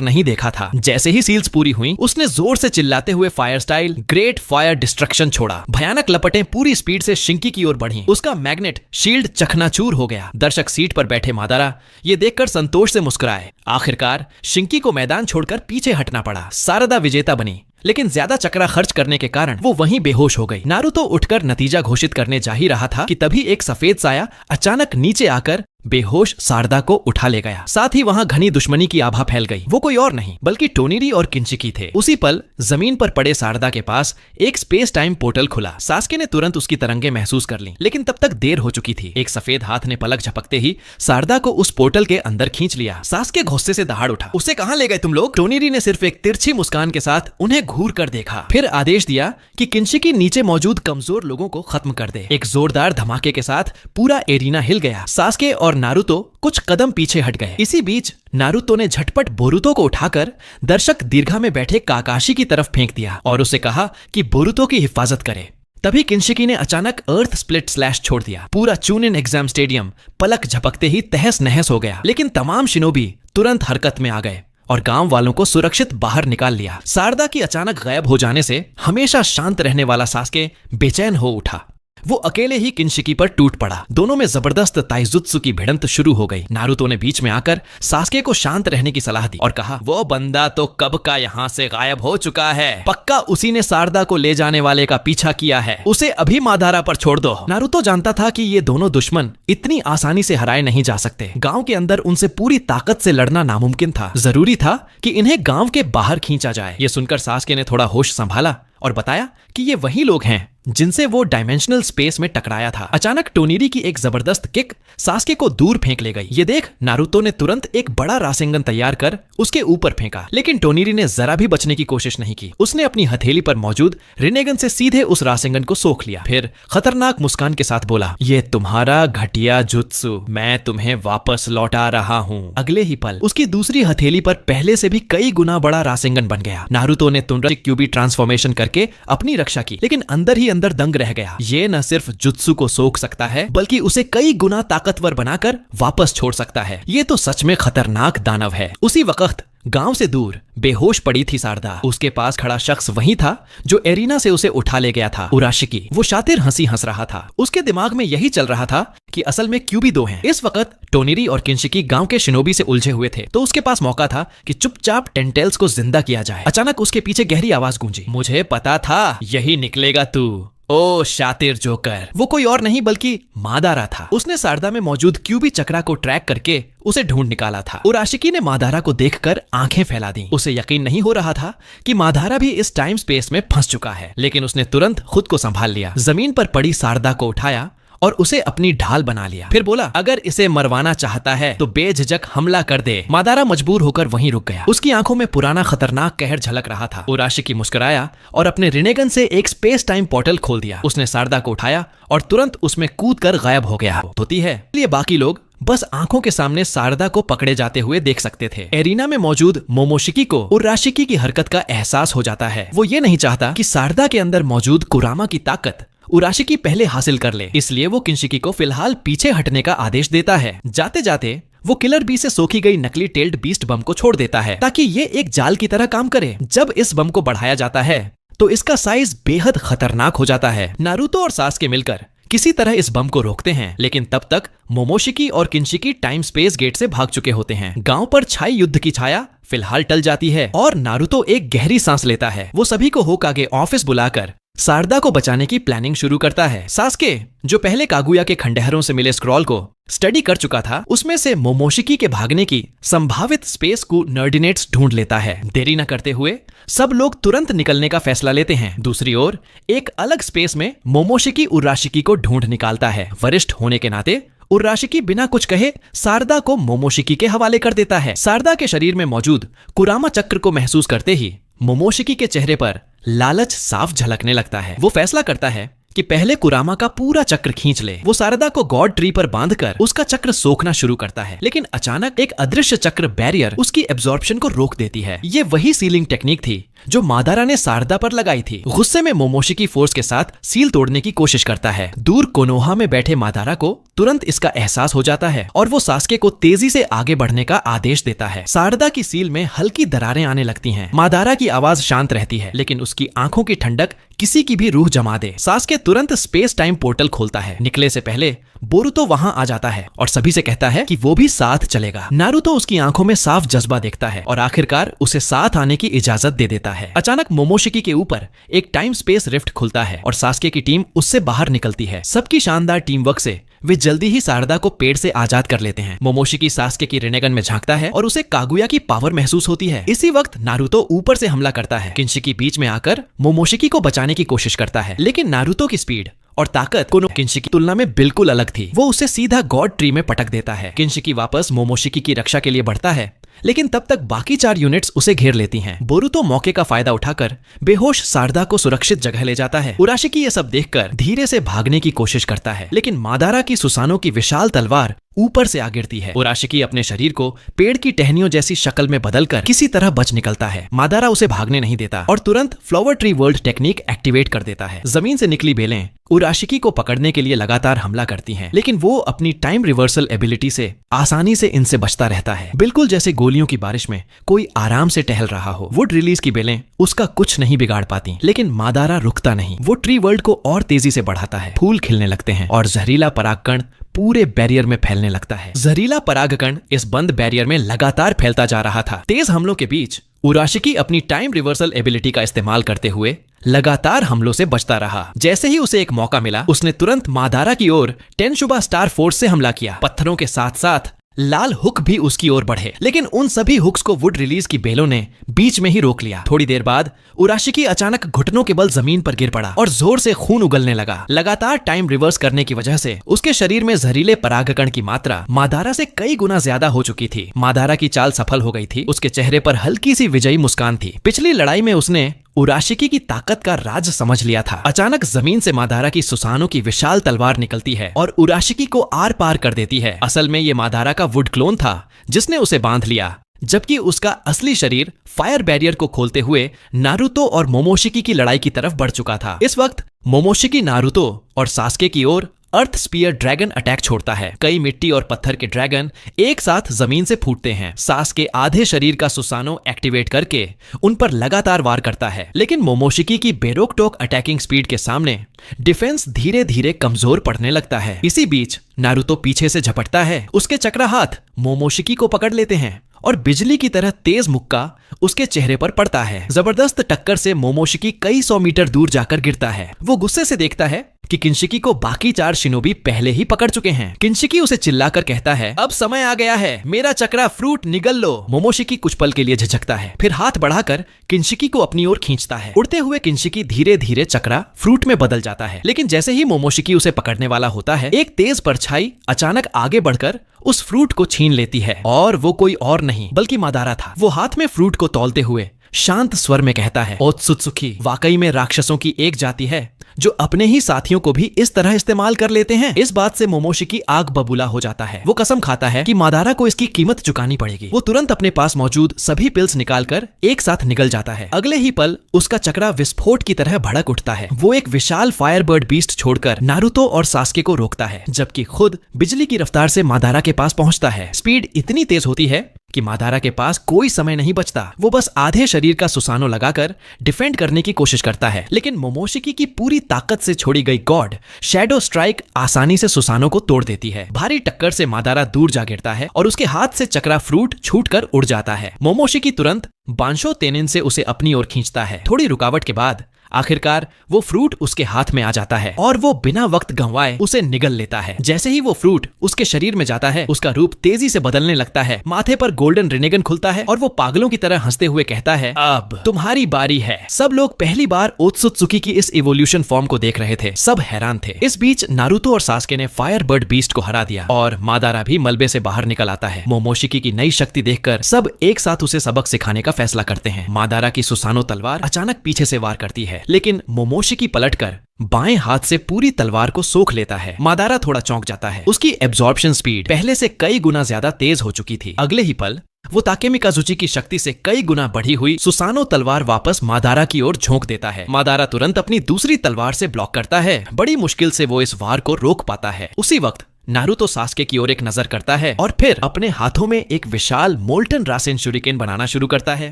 S1: नहीं देखा था। जैसे ही सील्स पूरी हुई, उसने जोर से चिल्लाते हुए fire style great fire destruction छोड़ा। भयानक लपटें पूरी स्पीड से शिंकी की ओर बढ़ी। उसका मैग्नेट शील्ड चकनाचूर हो गया। दर्शक सीट पर बैठे मादारा ये देखकर संतोष से मुस्कुराए। आखिरकार शिंकी को मैदान छोड़कर पीछे हटना पड़ा। सारदा विजेता बनी, लेकिन ज्यादा चक्रा खर्च करने के कारण वो वहीं बेहोश हो गई। नारुतो उठकर नतीजा घोषित करने जा ही रहा था कि तभी एक सफेद साया अचानक नीचे आकर बेहोश सारदा को उठा ले गया। साथ ही वहां घनी दुश्मनी की आभा फैल गई। वो कोई और नहीं बल्कि टोनिरी और किंशिकी थे। उसी पल जमीन पर पड़े सारदा के पास एक स्पेस टाइम पोर्टल खुला। सास्के ने तुरंत उसकी तरंगे महसूस कर ली, लेकिन तब तक देर हो चुकी थी। एक सफेद हाथ ने पलक झपकते ही सारदा को उस पोर्टल के अंदर खींच लिया। सास्के गुस्से से दहाड़ उठा, उसे कहां ले गए तुम लोग? टोनिरी ने सिर्फ एक तिरछी मुस्कान के साथ उन्हें घूर कर देखा, फिर आदेश दिया कि किंशिकी नीचे मौजूद कमजोर लोगों को खत्म कर दे। एक जोरदार धमाके के साथ पूरा एरिना हिल गया। सास्के और नारुतो कुछ कदम पीछे हट गए। इसी बीच नारुतो ने झटपट बोरुतो को उठाकर दर्शक दीर्घा में बैठे काकाशी की तरफ फेंक दिया और उसे कहा कि बोरुतो की हिफाजत करे। तभी किंशिकी ने अचानक अर्थ स्प्लिट स्लैश छोड़ दिया। पूरा चूनिन एग्जाम स्टेडियम पलक झपकते ही तहस नहस हो गया, लेकिन तमाम शिनोबी तुरंत हरकत में आ गए और गांव वालों को सुरक्षित बाहर निकाल लिया। सारदा की अचानक गायब हो जाने से हमेशा शांत रहने वाला सास्के बेचैन हो उठा। वो अकेले ही किंशिकी पर टूट पड़ा। दोनों में जबरदस्त ताइजुत्सु की भिड़ंत शुरू हो गई। नारुतो ने बीच में आकर सास्के को शांत रहने की सलाह दी और कहा, वो बंदा तो कब का यहाँ से गायब हो चुका है। पक्का उसी ने सारदा को ले जाने वाले का पीछा किया है। उसे अभी मादारा पर छोड़ दो। नारुतो जानता था कि ये दोनों दुश्मन इतनी आसानी से हराए नहीं जा सकते। गांव के अंदर उनसे पूरी ताकत से लड़ना नामुमकिन था। जरूरी था कि इन्हें गांव के बाहर खींचा जाए। ये सुनकर सास्के ने थोड़ा होश संभाला और बताया कि ये वही लोग हैं जिनसे वो डायमेंशनल स्पेस में टकराया था। अचानक टोनिरी की एक जबरदस्त किक सास्के को दूर फेंक ले गई। ये देख नारुतो ने तुरंत एक बड़ा रासेंगन तैयार कर उसके ऊपर फेंका, लेकिन टोनिरी ने जरा भी बचने की कोशिश नहीं की। उसने अपनी हथेली पर मौजूद रिनेगन से सीधे उस रासेंगन को सोख लिया। फिर खतरनाक मुस्कान के साथ बोला, ये तुम्हारा घटिया जुत्सु, मैं तुम्हें वापस लौटा रहा हूँ। अगले ही पल उसकी दूसरी हथेली पर पहले से भी कई गुना बड़ा रासेंगन बन गया। नारुतो ने तुरंत क्यूबी ट्रांसफॉर्मेशन करके अपनी रक्षा की, लेकिन अंदर ही अंदर दंग रह गया। ये न सिर्फ जुत्सु को सोख सकता है, बल्कि उसे कई गुना ताकतवर बनाकर वापस छोड़ सकता है। ये तो सच में खतरनाक दानव है। उसी वक्त गांव से दूर बेहोश पड़ी थी सारदा। उसके पास खड़ा शख्स वही था जो एरिना से उसे उठा ले गया था, उराशिकी। वो शातिर हंसी हंस रहा था। उसके दिमाग में यही चल रहा था कि असल में क्यूबी दो हैं। इस वक्त टोनिरी और किंशिकी गांव के शिनोबी से उलझे हुए थे, तो उसके पास मौका था कि चुपचाप टेंटेल्स को जिंदा किया जाए। अचानक उसके पीछे गहरी आवाज गूंजी, मुझे पता था यही निकलेगा तू, ओ शातिर जोकर। वो कोई और नहीं बल्कि मादारा था। उसने सारदा में मौजूद क्यूबी चक्रा को ट्रैक करके उसे ढूंढ निकाला था। उराशिकी ने मादारा को देखकर आंखें फैला दी। उसे यकीन नहीं हो रहा था कि मादारा भी इस टाइम स्पेस में फंस चुका है, लेकिन उसने तुरंत खुद को संभाल लिया। जमीन पर पड़ी सारदा को उठाया और उसे अपनी ढाल बना लिया। फिर बोला, अगर इसे मरवाना चाहता है तो बेझिझक हमला कर दे। मादारा मजबूर होकर वहीं रुक गया। उसकी आंखों में पुराना खतरनाक कहर झलक रहा था। उराशिकी मुस्कुराया और अपने रिनेगन से एक स्पेस टाइम पोर्टल खोल दिया। उसने सारदा को उठाया और तुरंत उसमें कूदकर गायब हो गया। होती है इसलिए बाकी लोग बस आंखों के सामने सारदा को पकड़े जाते हुए देख सकते थे। एरिना में मौजूद मोमोशिकी को उराशिकी की हरकत का एहसास हो जाता है। वो ये नहीं चाहता कि सारदा के अंदर मौजूद कुरामा की ताकत उराशिकी पहले हासिल कर ले, इसलिए वो किंशिकी को फिलहाल पीछे हटने का आदेश देता है। जाते जाते वो किलर बी से सोखी गई नकली टेल्ड बीस्ट बम को छोड़ देता है ताकि ये एक जाल की तरह काम करे। जब इस बम को बढ़ाया जाता है तो इसका साइज बेहद खतरनाक हो जाता है। नारुतो और सास्के मिलकर किसी तरह इस बम को रोकते हैं, लेकिन तब तक मोमोशिकी और किंशिकी टाइम स्पेस गेट से भाग चुके होते हैं। गांव पर छाई युद्ध की छाया फिलहाल टल जाती है और नारुतो एक गहरी सांस लेता है। वो सभी को होकागे ऑफिस बुलाकर सारदा को बचाने की प्लानिंग शुरू करता है। सास्के, जो पहले कागुया के खंडहरों से मिले स्क्रॉल को स्टडी कर चुका था, उसमें से मोमोशिकी के भागने की संभावित स्पेस कोऑर्डिनेट्स ढूंढ लेता है। देरी न करते हुए सब लोग तुरंत निकलने का फैसला लेते हैं। दूसरी ओर एक अलग स्पेस में मोमोशिकी उराशिकी को ढूंढ निकालता है। वरिष्ठ होने के नाते उराशिकी बिना कुछ कहे सारदा को मोमोशिकी के हवाले कर देता है। सारदा के शरीर में मौजूद कुरामा चक्र को महसूस करते ही मोमोशिकी के चेहरे पर लालच साफ झलकने लगता है। वो फैसला करता है कि पहले कुरामा का पूरा चक्र खींच ले। वो सारदा को गॉड ट्री पर बांधकर उसका चक्र सोखना शुरू करता है, लेकिन अचानक एक अदृश्य चक्र बैरियर उसकी एब्जॉर्प्शन को रोक देती है। ये वही सीलिंग टेक्निक थी जो मादारा ने सारदा पर लगाई थी। गुस्से में मोमोशिकी फोर्स के साथ सील तोड़ने की कोशिश करता है। दूर कोनोहा में बैठे मादारा को तुरंत इसका एहसास हो जाता है और वो सास्के को तेजी से आगे बढ़ने का आदेश देता है। सारदा की सील में हल्की दरारें आने लगती हैं। मादारा की आवाज शांत रहती है, लेकिन उसकी आंखों की ठंडक किसी की भी रूह जमा दे। सास्के तुरंत स्पेस टाइम पोर्टल खोलता है। निकले से पहले बोरुतो वहां आ जाता है और सभी से कहता है कि वो भी साथ चलेगा। नारुतो उसकी आंखों में साफ जज्बा देखता है और आखिरकार उसे साथ आने की इजाजत दे देता है। अचानक मोमोशिकी के ऊपर एक टाइम स्पेस रिफ्ट खुलता है और सास्के की टीम उससे बाहर निकलती है। सबकी शानदार टीम वर्क से वे जल्दी ही सारदा को पेड़ से आजाद कर लेते हैं। मोमोशिकी सास्के की रिनेगन में झांकता है और उसे कागुया की पावर महसूस होती है। इसी वक्त नारुतो ऊपर से हमला करता है। किंशिकी बीच में आकर मोमोशिकी को बचाने की कोशिश करता है, लेकिन नारुतो की स्पीड और ताकत को किंशिकी की तुलना में बिल्कुल अलग थी। वो उसे सीधा गॉड ट्री में पटक देता है। किंशिकी वापस मोमोशिकी की रक्षा के लिए बढ़ता है, लेकिन तब तक बाकी 4 यूनिट्स उसे घेर लेती हैं। बोरुतो मौके का फायदा उठाकर बेहोश सारदा को सुरक्षित जगह ले जाता है। उराशिकी ये सब देखकर धीरे से भागने की कोशिश करता है, लेकिन मादारा की सुसानो की विशाल तलवार ऊपर से आ गिरती है। उराशिकी अपने शरीर को पेड़ की टहनियों जैसी शक्ल में बदलकर किसी तरह बच निकलता है। मादारा उसे भागने नहीं देता और तुरंत flower tree world technique activate कर देता है। जमीन से निकली बेलें उराशिकी को पकड़ने के लिए लगातार हमला करती हैं, लेकिन वो अपनी टाइम रिवर्सल एबिलिटी से आसानी से इनसे बचता रहता है, बिल्कुल जैसे गोलियों की बारिश में कोई आराम से टहल रहा हो। वुड रिलीज की बेलें उसका कुछ नहीं बिगाड़ पाती, लेकिन मादारा रुकता नहीं। वो ट्री वर्ल्ड को और तेजी से बढ़ाता है। फूल खिलने लगते हैं और जहरीला परागकण पूरे बैरियर में फैलने लगता है। जहरीला परागकण इस बंद बैरियर में लगातार फैलता जा रहा था। तेज हमलों के बीच उराशिकी अपनी टाइम रिवर्सल एबिलिटी का इस्तेमाल करते हुए लगातार हमलों से बचता रहा। जैसे ही उसे एक मौका मिला, उसने तुरंत मादारा की ओर टेनशुबा स्टार फोर्स से हमला किया। पत्थरों के साथ साथ लाल हुक भी उसकी ओर बढ़े, लेकिन उन सभी हुक्स को वुड रिलीज की बेलों ने बीच में ही रोक लिया। थोड़ी देर बाद उराशिकी अचानक घुटनों के बल जमीन पर गिर पड़ा और जोर से खून उगलने लगा। लगातार टाइम रिवर्स करने की वजह से उसके शरीर में जहरीले परागकण की मात्रा मादारा से कई गुना ज्यादा हो चुकी थी। मादारा की चाल सफल हो गई थी। उसके चेहरे पर हल्की सी विजयी मुस्कान थी। पिछली लड़ाई में उसने उराशिकी की ताकत का राज समझ लिया था। अचानक जमीन से मादारा की सुसानो की विशाल तलवार निकलती है और उराशिकी को आर पार कर देती है। असल में ये मादारा का वुड क्लोन था जिसने उसे बांध लिया, जबकि उसका असली शरीर फायर बैरियर को खोलते हुए नारुतो और मोमोशिकी की लड़ाई की तरफ बढ़ चुका था। इस वक्त मोमोशिकी नारुतो और सास्के की ओर अर्थ स्पीयर ड्रैगन अटैक छोड़ता है। कई मिट्टी और पत्थर के ड्रैगन एक साथ जमीन से फूटते हैं। सास्के आधे शरीर का सुसानो एक्टिवेट करके उन पर लगातार वार करता है, लेकिन मोमोशिकी की बेरोक टोक अटैकिंग स्पीड के सामने डिफेंस धीरे धीरे कमजोर पड़ने लगता है। इसी बीच नारुतो पीछे से झपटता है। उसके चक्रा हाथ मोमोशिकी को पकड़ लेते हैं और बिजली की तरह तेज मुक्का उसके चेहरे पर पड़ता है। जबरदस्त टक्कर से मोमोशिकी कई 100 मीटर दूर जाकर गिरता है। वो गुस्से से देखता है कि किंशिकी को बाकी 4 शिनोबी पहले ही पकड़ चुके हैं। किंशिकी उसे चिल्लाकर कहता है, अब समय आ गया है, मेरा चक्रा फ्रूट निगल लो। मोमोशिकी कुछ पल के लिए झिझकता है, फिर हाथ बढ़ाकर किंशिकी को अपनी ओर खींचता है। उड़ते हुए किंशिकी धीरे धीरे चक्रा फ्रूट में बदल जाता है, लेकिन जैसे ही मोमोशिकी उसे पकड़ने वाला होता है, एक तेज परछाई अचानक आगे बढ़कर उस फ्रूट को छीन लेती है। और वो कोई और नहीं बल्कि मादारा था। वो हाथ में फ्रूट को तौलते हुए शांत स्वर में कहता है, ओत्सुत्सुकी वाकई में राक्षसों की एक जाति है जो अपने ही साथियों को भी इस तरह इस्तेमाल कर लेते हैं। इस बात से मोमोशिकी आग बबूला हो जाता है। वो कसम खाता है कि मादारा को इसकी कीमत चुकानी पड़ेगी। वो तुरंत अपने पास मौजूद सभी पिल्स निकालकर एक साथ निगल जाता है। अगले ही पल उसका चक्रा विस्फोट की तरह भड़क उठता है। वो एक विशाल फायरबर्ड बीस्ट छोड़कर नारुतो और सास्के को रोकता है, जबकि खुद बिजली की रफ्तार से मादारा के पास पहुंचता है। स्पीड इतनी तेज होती है कि मादारा के पास कोई समय नहीं बचता। वो बस आधे शरीर का सुसानो लगाकर डिफेंड करने की कोशिश करता है, लेकिन मोमोशिकी की पूरी ताकत से छोड़ी गई गॉड शैडो स्ट्राइक आसानी से सुसानो को तोड़ देती है। भारी टक्कर से मादारा दूर जा गिरता है और उसके हाथ से चक्रा फ्रूट छूटकर उड़ जाता है। मोमोशिकी तुरंत बांशो तेनिन से उसे अपनी ओर खींचता है। थोड़ी रुकावट के बाद आखिरकार वो फ्रूट उसके हाथ में आ जाता है और वो बिना वक्त गंवाए उसे निगल लेता है। जैसे ही वो फ्रूट उसके शरीर में जाता है, उसका रूप तेजी से बदलने लगता है। माथे पर गोल्डन रिनेगन खुलता है और वो पागलों की तरह हंसते हुए कहता है, अब तुम्हारी बारी है। सब लोग पहली बार ओत्सुत्सुकी की इस इवोल्यूशन फॉर्म को देख रहे थे। सब हैरान थे। इस बीच नारुतो और सास्के ने फायर बर्ड बीस्ट को हरा दिया और मादारा भी मलबे से बाहर निकल आता है। मोमोशिकी की नई शक्ति देखकर सब एक साथ उसे सबक सिखाने का फैसला करते हैं। मादारा की सुसानो तलवार अचानक पीछे से वार करती है, लेकिन मोमोशिकी पलटकर बाएं हाथ से पूरी तलवार को सोख लेता है। मादारा थोड़ा चौंक जाता है। उसकी एब्जॉर्प्शन स्पीड पहले से कई गुना ज्यादा तेज हो चुकी थी। अगले ही पल वो ताकेमी काजुची की शक्ति से कई गुना बढ़ी हुई सुसानो तलवार वापस मादारा की ओर झोंक देता है। मादारा तुरंत अपनी दूसरी तलवार से ब्लॉक करता है। बड़ी मुश्किल से वो इस वार को रोक पाता है। उसी वक्त नारुतो सास्के की ओर एक नजर करता है और फिर अपने हाथों में एक विशाल मोल्टन रासेन शूरिकेन बनाना शुरू करता है।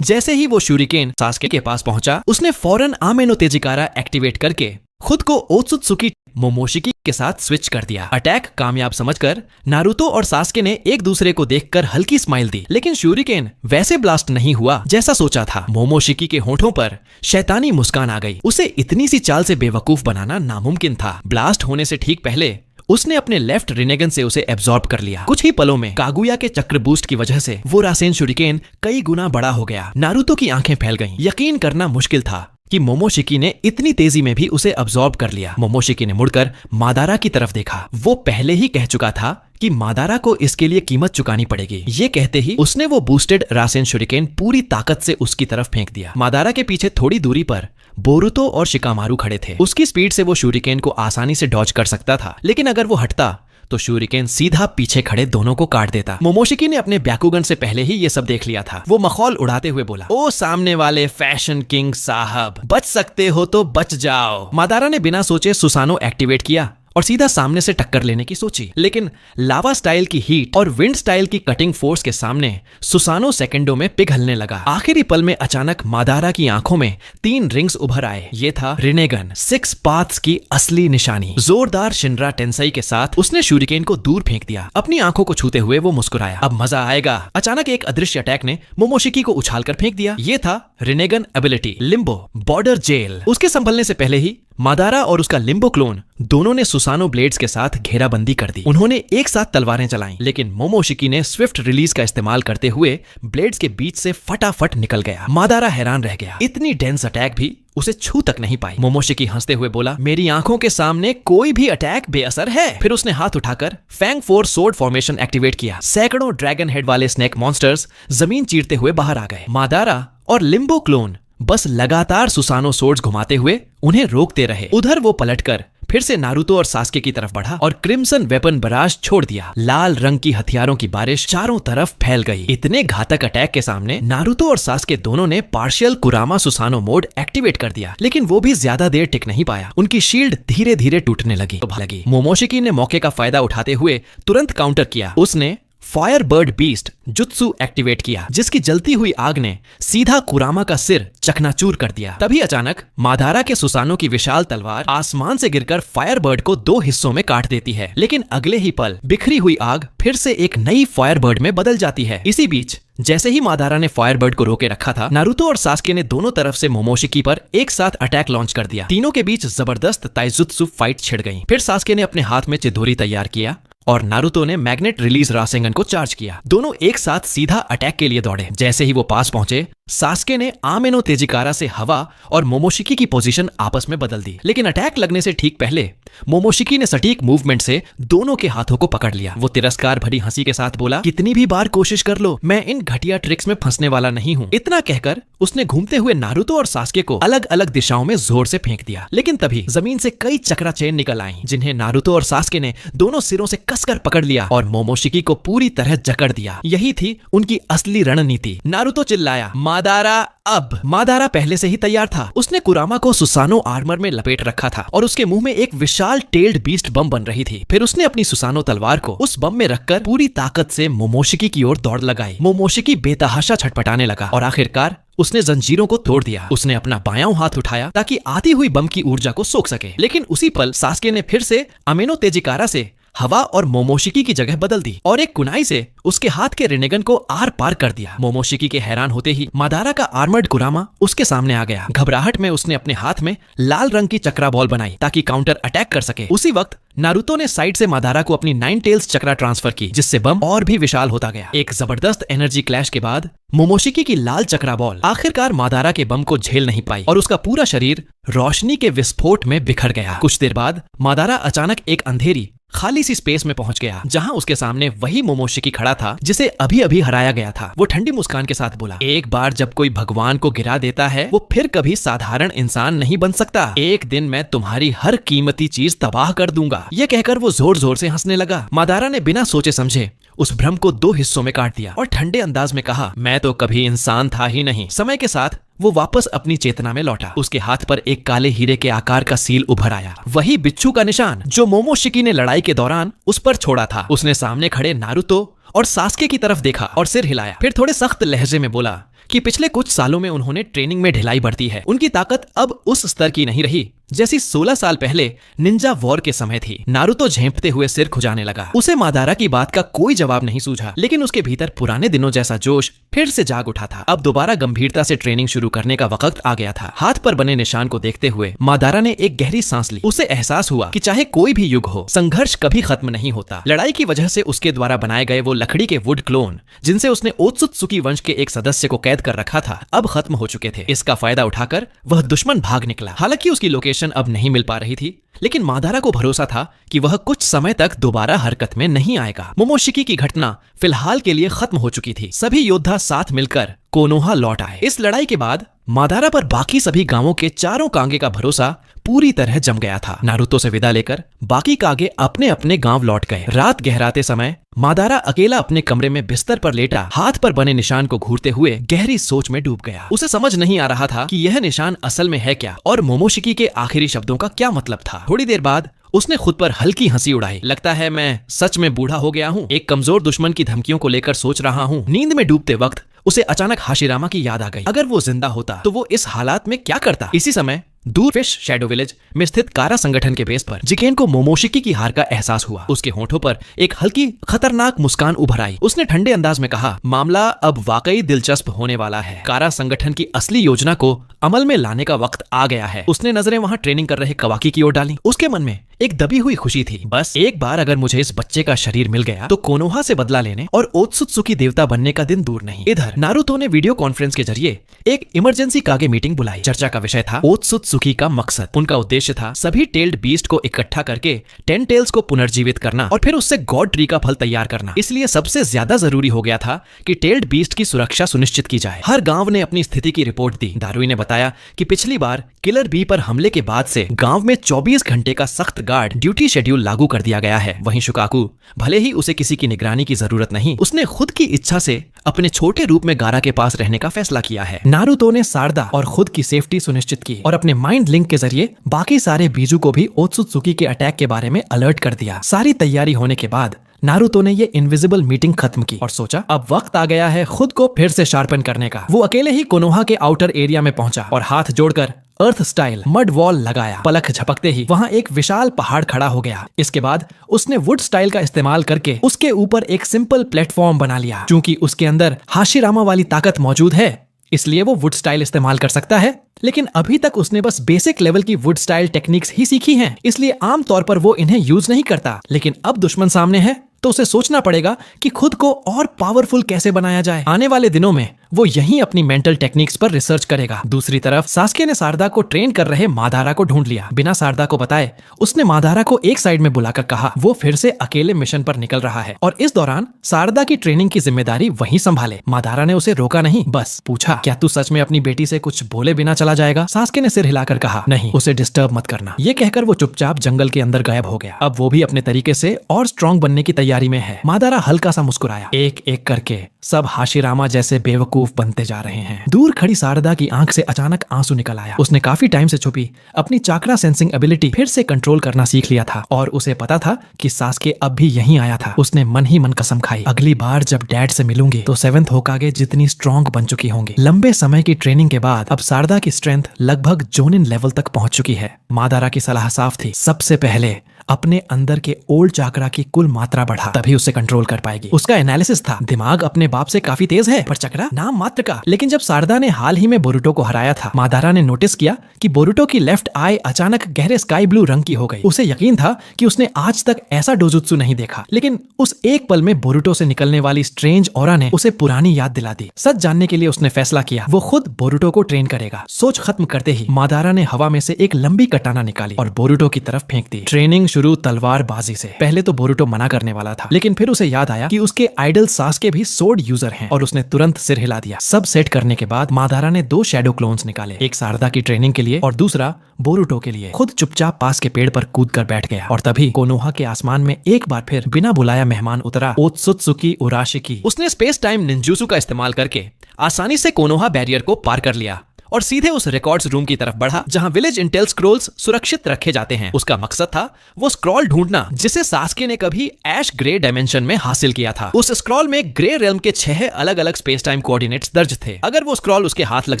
S1: जैसे ही वो शूरिकेन सास्के के पास पहुंचा, उसने फौरन आमेनो तेजिकारा एक्टिवेट करके खुद को ओत्सुत्सुकी मोमोशिकी के साथ स्विच कर दिया। अटैक कामयाब समझकर नारुतो और सास्के ने एक दूसरे को देखकर हल्की स्माइल दी, लेकिन शूरिकेन वैसे ब्लास्ट नहीं हुआ जैसा सोचा था। मोमोशिकी के होठों पर शैतानी मुस्कान आ गई। उसे इतनी सी चाल से बेवकूफ बनाना नामुमकिन था। ब्लास्ट होने से ठीक पहले उसने अपने लेफ्ट रिनेगन से उसे एब्जॉर्ब कर लिया। कुछ ही पलों में कागुया के चक्र बूस्ट की वजह से वो रासेन शूरिकेन कई गुना बड़ा हो गया। नारुतो की आंखें फैल गईं। यकीन करना मुश्किल था कि मोमोशिकी ने इतनी तेजी में भी उसे अब्सॉर्ब कर लिया। मोमोशिकी ने मुड़कर मादारा की तरफ देखा। वो पहले ही कह चुका था कि मादारा को इसके लिए कीमत चुकानी पड़ेगी। ये कहते ही उसने वो बूस्टेड रासेन शूरिकेन पूरी ताकत से उसकी तरफ फेंक दिया। मादारा के पीछे थोड़ी दूरी पर बोरुतो और शिकामारू खड़े थे। उसकी स्पीड से वो शूरिकेन को आसानी से डॉज कर सकता था, लेकिन अगर वो हटता तो शूरिकेन सीधा पीछे खड़े दोनों को काट देता। मोमोशिकी ने अपने ब्याकुगन से पहले ही ये सब देख लिया था। वो मखौल उड़ाते हुए बोला, ओ सामने वाले फैशन किंग साहब, बच सकते हो तो बच जाओ। मादारा ने बिना सोचे सुसानो एक्टिवेट किया और सीधा सामने से टक्कर लेने की सोची, लेकिन लावा स्टाइल की हीट और विंड स्टाइल की कटिंग फोर्स के सामने सुसानो सेकंडों में पिघलने लगा। आखिरी पल में अचानक मादारा की आंखों में 3 रिंग्स उभर आए। ये था रिनेगन 6 पाथ्स की असली निशानी। जोरदार शिनरा टेंसाई के साथ उसने शूरिकेन को दूर फेंक दिया। अपनी आंखों को छूते हुए वो मुस्कुराया, अब मजा आएगा। अचानक एक अदृश्य अटैक ने मोमोशिकी को उछालकर फेंक दिया। ये था Rinnegan ability limbo border jail. उसके संभलने से पहले ही मादारा और उसका लिम्बो क्लोन दोनों ने सुसानो ब्लेड्स के साथ घेराबंदी कर दी। उन्होंने एक साथ तलवारें चलाईं, लेकिन मोमोशिकी ने स्विफ्ट रिलीज का इस्तेमाल करते हुए ब्लेड्स के बीच से फटाफट निकल गया। मादारा हैरान रह गया, इतनी डेंस अटैक भी उसे छू तक नहीं पाई। मोमोशिकी हंसते हुए बोला, मेरी आंखों के सामने कोई भी अटैक बेअसर है। फिर उसने हाथ उठाकर फैंग 4 सोर्ड फॉर्मेशन एक्टिवेट किया। सैकड़ों ड्रैगन हेड वाले स्नेक मॉन्स्टर्स जमीन चीरते हुए बाहर आ गए। मादारा और लिम्बो क्लोन बस लगातार सुसानो सोर्ड्स घुमाते हुए उन्हें रोकते रहे। उधर वो पलटकर फिर से नारुतो और सास्के की तरफ बढ़ा और क्रिम्सन वेपन बराज छोड़ दिया। लाल रंग की हथियारों की बारिश चारों तरफ फैल गई। इतने घातक अटैक के सामने नारुतो और सास्के दोनों ने पार्शियल कुरामा सुसानो मोड एक्टिवेट कर दिया, लेकिन वो भी ज्यादा देर टिक नहीं पाया। उनकी शील्ड धीरे धीरे टूटने लगी। मोमोशिकी ने मौके का फायदा उठाते हुए तुरंत काउंटर किया। उसने fire bird beast jutsu activate किया, जिसकी जलती हुई आग ने सीधा कुरामा का सिर चकनाचूर कर दिया। तभी अचानक मादारा के सुसानो की विशाल तलवार आसमान से गिरकर फायर बर्ड को 2 हिस्सों में काट देती है, लेकिन अगले ही पल बिखरी हुई आग फिर से एक नई फायर बर्ड में बदल जाती है। इसी बीच जैसे ही मादारा ने फायर बर्ड को रोके रखा था, नारुतो और सास्के ने दोनों तरफ से मोमोशिकी पर एक साथ अटैक लॉन्च कर दिया। तीनों के बीच जबरदस्त ताइजुत्सु फाइट छिड़ गई। फिर सास्के ने अपने हाथ में चिदोरी तैयार किया और नारुतो ने मैग्नेट रिलीज रासेंगन को चार्ज किया। दोनों एक साथ सीधा अटैक के लिए दौड़े। जैसे ही वो पास पहुंचे, सास्के ने आमेनो तेजिकारा से हवा और मोमोशिकी की पोजीशन आपस में बदल दी, लेकिन अटैक लगने से ठीक पहले मोमोशिकी ने सटीक मूवमेंट से दोनों के हाथों को पकड़ लिया। वो तिरस्कार भरी हंसी के साथ बोला, कितनी भी बार कोशिश कर लो, मैं इन घटिया ट्रिक्स में फंसने वाला नहीं हूँ। इतना कहकर उसने घूमते हुए नारुतो और सास्के को अलग अलग दिशाओं में जोर से फेंक दिया, लेकिन तभी जमीन से कई चक्रा चेन निकल आई, जिन्हें नारुतो और सास्के ने दोनों सिरों से कसकर पकड़ लिया और मोमोशिकी को पूरी तरह जकड़ दिया। यही थी उनकी असली रणनीति। नारुतो चिल्लाया, मादारा अब। मादारा पहले से ही तैयार था। उसने कुरामा को सुसानो आर्मर में लपेट रखा था और उसके मुंह में एक विशाल टेल्ड बीस्ट बम बन रही थी। फिर उसने अपनी सुसानो तलवार को उस बम में रखकर पूरी ताकत से मोमोशिकी की ओर दौड़ लगाई। मोमोशिकी बेतहाशा छटपटाने लगा और आखिरकार उसने जंजीरों को तोड़ दिया। उसने अपना बायां हाथ उठाया ताकि आती हुई बम की ऊर्जा को सोख सके, लेकिन उसी पल सास्के ने फिर से अमेनो तेजिकारा से हवा और मोमोशिकी की जगह बदल दी और एक कुनाई से उसके हाथ के रिनेगन को आर पार कर दिया। मोमोशिकी के हैरान होते ही मादारा का आर्मर्ड कुरामा उसके सामने आ गया। घबराहट में उसने अपने हाथ में लाल रंग की चक्रा बॉल बनाई ताकि काउंटर अटैक कर सके। उसी वक्त नारुतो ने साइड से मादारा को अपनी 9 टेल्स चक्रा ट्रांसफर की, जिससे बम और भी विशाल होता गया। एक जबरदस्त एनर्जी क्लैश के बाद मोमोशिकी की लाल चक्रा बॉल आखिरकार मादारा के बम को झेल नहीं पाई और उसका पूरा शरीर रोशनी के विस्फोट में बिखर गया। कुछ देर बाद मादारा अचानक एक अंधेरी खाली सी स्पेस में पहुंच गया, जहां उसके सामने वही मोमोशिकी खड़ा था जिसे अभी अभी हराया गया था। वो ठंडी मुस्कान के साथ बोला, एक बार जब कोई भगवान को गिरा देता है, वो फिर कभी साधारण इंसान नहीं बन सकता। एक दिन मैं तुम्हारी हर कीमती चीज तबाह कर दूंगा। ये कहकर वो जोर जोर से हंसने लगा। मादारा ने बिना सोचे समझे उस भ्रम को 2 हिस्सों में काट दिया और ठंडे अंदाज में कहा, मैं तो कभी इंसान था ही नहीं। समय के साथ वो वापस अपनी चेतना में लौटा। उसके हाथ पर एक काले हीरे के आकार का सील उभर आया, वही बिच्छू का निशान जो मोमोशिकी ने लड़ाई के दौरान उस पर छोड़ा था। उसने सामने खड़े नारुतो और सास्के की तरफ देखा और सिर हिलाया। फिर थोड़े सख्त लहजे में बोला कि पिछले कुछ सालों में उन्होंने ट्रेनिंग में ढिलाई बरती है। उनकी ताकत अब उस स्तर की नहीं रही जैसी 16 साल पहले निंजा वॉर के समय थी। नारुतो झेंपते हुए सिर खुजाने लगा। उसे मादारा की बात का कोई जवाब नहीं सूझा, लेकिन उसके भीतर पुराने दिनों जैसा जोश फिर से जाग उठा था। अब दोबारा गंभीरता से ट्रेनिंग शुरू करने का वक्त आ गया था। हाथ पर बने निशान को देखते हुए मादारा ने एक गहरी सांस ली। उसे एहसास हुआ कि चाहे कोई भी युग हो, संघर्ष कभी खत्म नहीं होता। लड़ाई की वजह से उसके द्वारा बनाए गए वो लकड़ी के वुड क्लोन, जिनसे उसने ओत्सुत्सुकी वंश के एक सदस्य को कैद कर रखा था, अब खत्म हो चुके थे। इसका फायदा उठाकर वह दुश्मन भाग निकला। हालांकि उसकी लोकेशन अब नहीं मिल पा रही थी, लेकिन मादारा को भरोसा था कि वह कुछ समय तक दोबारा हरकत में नहीं आएगा। मोमोशिकी की घटना फिलहाल के लिए खत्म हो चुकी थी। सभी योद्धा साथ मिलकर कोनोहा लौट आए। इस लड़ाई के बाद मादारा पर बाकी सभी गांवों के चारों कांगे का भरोसा पूरी तरह जम गया था। नारुतो से विदा लेकर बाकी कागे अपने अपने गांव लौट गए। रात गहराते समय मादारा अकेला अपने कमरे में बिस्तर पर लेटा हाथ पर बने निशान को घूरते हुए गहरी सोच में डूब गया। उसे समझ नहीं आ रहा था कि यह निशान असल में है क्या और मोमोशिकी के आखिरी शब्दों का क्या मतलब था। थोड़ी देर बाद उसने खुद पर हल्की हंसी उड़ाई। लगता है मैं सच में बूढ़ा हो गया हूँ। एक कमजोर दुश्मन की धमकियों को लेकर सोच रहा हूँ। नींद में डूबते वक्त उसे अचानक हाशिरामा की याद आ गई। अगर वो जिंदा होता तो वो इस हालात में क्या करता। इसी समय दूर फिश शैडो विलेज में स्थित कारा संगठन के बेस पर जिकेन को मोमोशिकी की हार का एहसास हुआ। उसके होठों पर एक हल्की खतरनाक मुस्कान उभर आई। उसने ठंडे अंदाज में कहा, मामला अब वाकई दिलचस्प होने वाला है। कारा संगठन की असली योजना को अमल में लाने का वक्त आ गया है। उसने नजरें वहां ट्रेनिंग कर रहे कवाकी की ओर डाली। उसके मन में एक दबी हुई खुशी थी। बस एक बार अगर मुझे इस बच्चे का शरीर मिल गया तो कोनोहा से बदला लेने और ओत्सुत्सुकी देवता बनने का दिन दूर नहीं। इधर नारुतो ने वीडियो कॉन्फ्रेंस के जरिए एक इमरजेंसी कागे मीटिंग बुलाई। चर्चा का विषय था ओत्सुत्सुकी का मकसद। उनका उद्देश्य था सभी टेल्ड बीस्ट को इकट्ठा करके 10 टेल्स को पुनर्जीवित करना और फिर उससे गॉड ट्री का फल तैयार करना। इसलिए सबसे ज्यादा जरूरी हो गया था कि टेल्ड बीस्ट की सुरक्षा सुनिश्चित की जाए। हर गांव ने अपनी स्थिति की रिपोर्ट दी। दारुई ने बताया कि पिछली बार किलर बी पर हमले के बाद से गांव में 24 घंटे का सख्त गार्ड ड्यूटी शेड्यूल लागू कर दिया गया है। वहीं शुकाकू, भले ही उसे किसी की निगरानी की जरूरत नहीं, उसने खुद की इच्छा से अपने छोटे रूप में गारा के पास रहने का फैसला किया है। नारुतो ने सारदा और खुद की सेफ्टी सुनिश्चित की और अपने माइंड लिंक के जरिए बाकी सारे बीजू को भी ओत्सुत्सुकी के अटैक के बारे में अलर्ट कर दिया। सारी तैयारी होने के बाद नारुतो ने ये इनविजिबल मीटिंग खत्म की और सोचा अब वक्त आ गया है खुद को फिर से शार्पन करने का। वो अकेले ही कोनोहा के आउटर एरिया में पहुंचा और हाथ जोड़कर अर्थ स्टाइल मड वॉल लगाया। पलक झपकते ही वहां एक विशाल पहाड़ खड़ा हो गया। इसके बाद उसने वुड स्टाइल का इस्तेमाल करके उसके ऊपर एक सिंपल प्लेटफॉर्म बना लिया। क्योंकि उसके अंदर हाशिरामा वाली ताकत मौजूद है इसलिए वो वुड स्टाइल इस्तेमाल कर सकता है। लेकिन अभी तक उसने बस बेसिक लेवल की वुड स्टाइल टेक्निक्स ही सीखी हैं, इसलिए आमतौर पर वो इन्हें यूज नहीं करता। लेकिन अब दुश्मन सामने है तो उसे सोचना पड़ेगा कि खुद को और पावरफुल कैसे बनाया जाए। आने वाले दिनों में वो यहीं अपनी मेंटल टेक्निक्स पर रिसर्च करेगा। दूसरी तरफ सास्के ने सारदा को ट्रेन कर रहे मादारा को ढूंढ लिया। बिना सारदा को बताए उसने मादारा को एक साइड में बुलाकर कहा वो फिर से अकेले मिशन पर निकल रहा है और इस दौरान सारदा की ट्रेनिंग की जिम्मेदारी वही संभाले। मादारा ने उसे रोका नहीं, बस पूछा क्या तू सच में अपनी बेटी से कुछ बोले बिना चला जाएगा। सास्के ने सिर हिलाकर कहा नहीं, उसे डिस्टर्ब मत करना। ये कहकर वो चुपचाप जंगल के अंदर गायब हो गया। अब वो भी अपने तरीके से और स्ट्रॉन्ग बनने की तैयारी में है। मादारा हल्का सा मुस्कुराया। एक एक करके सब हाशिरामा जैसे बेवकूफ बनते जा रहे हैं। दूर खड़ी सारदा की आंख से अचानक आंसू निकल आया। उसने काफी टाइम से छुपी अपनी चाक्रा सेंसिंग एबिलिटी फिर से कंट्रोल करना सीख लिया था और उसे पता था कि सास्के अब भी यहीं आया था। उसने मन ही मन कसम खाई अगली बार जब डैड से मिलूंगी तो 7th होकागे जितनी स्ट्रॉन्ग बन चुकी होंगी। लंबे समय की ट्रेनिंग के बाद अब सारदा की स्ट्रेंथ लगभग जोनिन लेवल तक पहुंच चुकी है। मादारा की सलाह साफ थी, सबसे पहले अपने अंदर के ओल्ड चाक्रा की कुल मात्रा बढ़ा, तभी उसे कंट्रोल कर पाएगी। उसका एनालिसिस था दिमाग अपने बाप से काफी तेज है पर चक्रा नाम मात्र का। लेकिन जब सारदा ने हाल ही में बोरुटो को हराया था, मादारा ने नोटिस किया कि बोरुटो की लेफ्ट आई अचानक गहरे स्काई ब्लू रंग की हो गई। उसे यकीन था कि उसने आज तक ऐसा डोजुत्सु नहीं देखा, लेकिन उस एक पल में बोरुटो से निकलने वाली स्ट्रेंज ऑरा ने उसे पुरानी याद दिला दी। सच जानने के लिए उसने फैसला किया वो खुद बोरुटो को ट्रेन करेगा। सोच खत्म करते ही मादारा ने हवा में से एक लंबी कटाना निकाली और बोरुटो की तरफ फेंक दी। ट्रेनिंग शुरू तलवारबाजी से। पहले तो बोरुटो मना करने वाला था, लेकिन फिर उसे याद आया कि उसके आइडल सास्के भी सोर्ड यूजर हैं और उसने तुरंत सिर हिला दिया। सब सेट करने के बाद मादारा ने 2 शैडो क्लोन्स निकाले, एक सारदा की ट्रेनिंग के लिए और दूसरा बोरुटो के लिए। खुद चुपचाप पास के पेड़ पर कूद कर बैठ गया और तभी कोनोहा के आसमान में एक बार फिर बिना बुलाया मेहमान उतरा, ओत्सुत्सुकी उराशिकी। उसने स्पेस टाइम निंजुत्सु का इस्तेमाल करके आसानी से कोनोहा बैरियर को पार कर लिया और सीधे उस रिकॉर्ड्स रूम की तरफ बढ़ा जहां विलेज इंटेल स्क्रॉल्स सुरक्षित रखे जाते हैं। उसका मकसद था वो स्क्रॉल ढूंढना जिसे सास्के ने कभी ऐश ग्रे डायमेंशन में हासिल किया था। उस स्क्रॉल में ग्रे रेल्म के 6 अलग अलग स्पेस टाइम कोऑर्डिनेट्स दर्ज थे। अगर वो स्क्रॉल उसके हाथ लग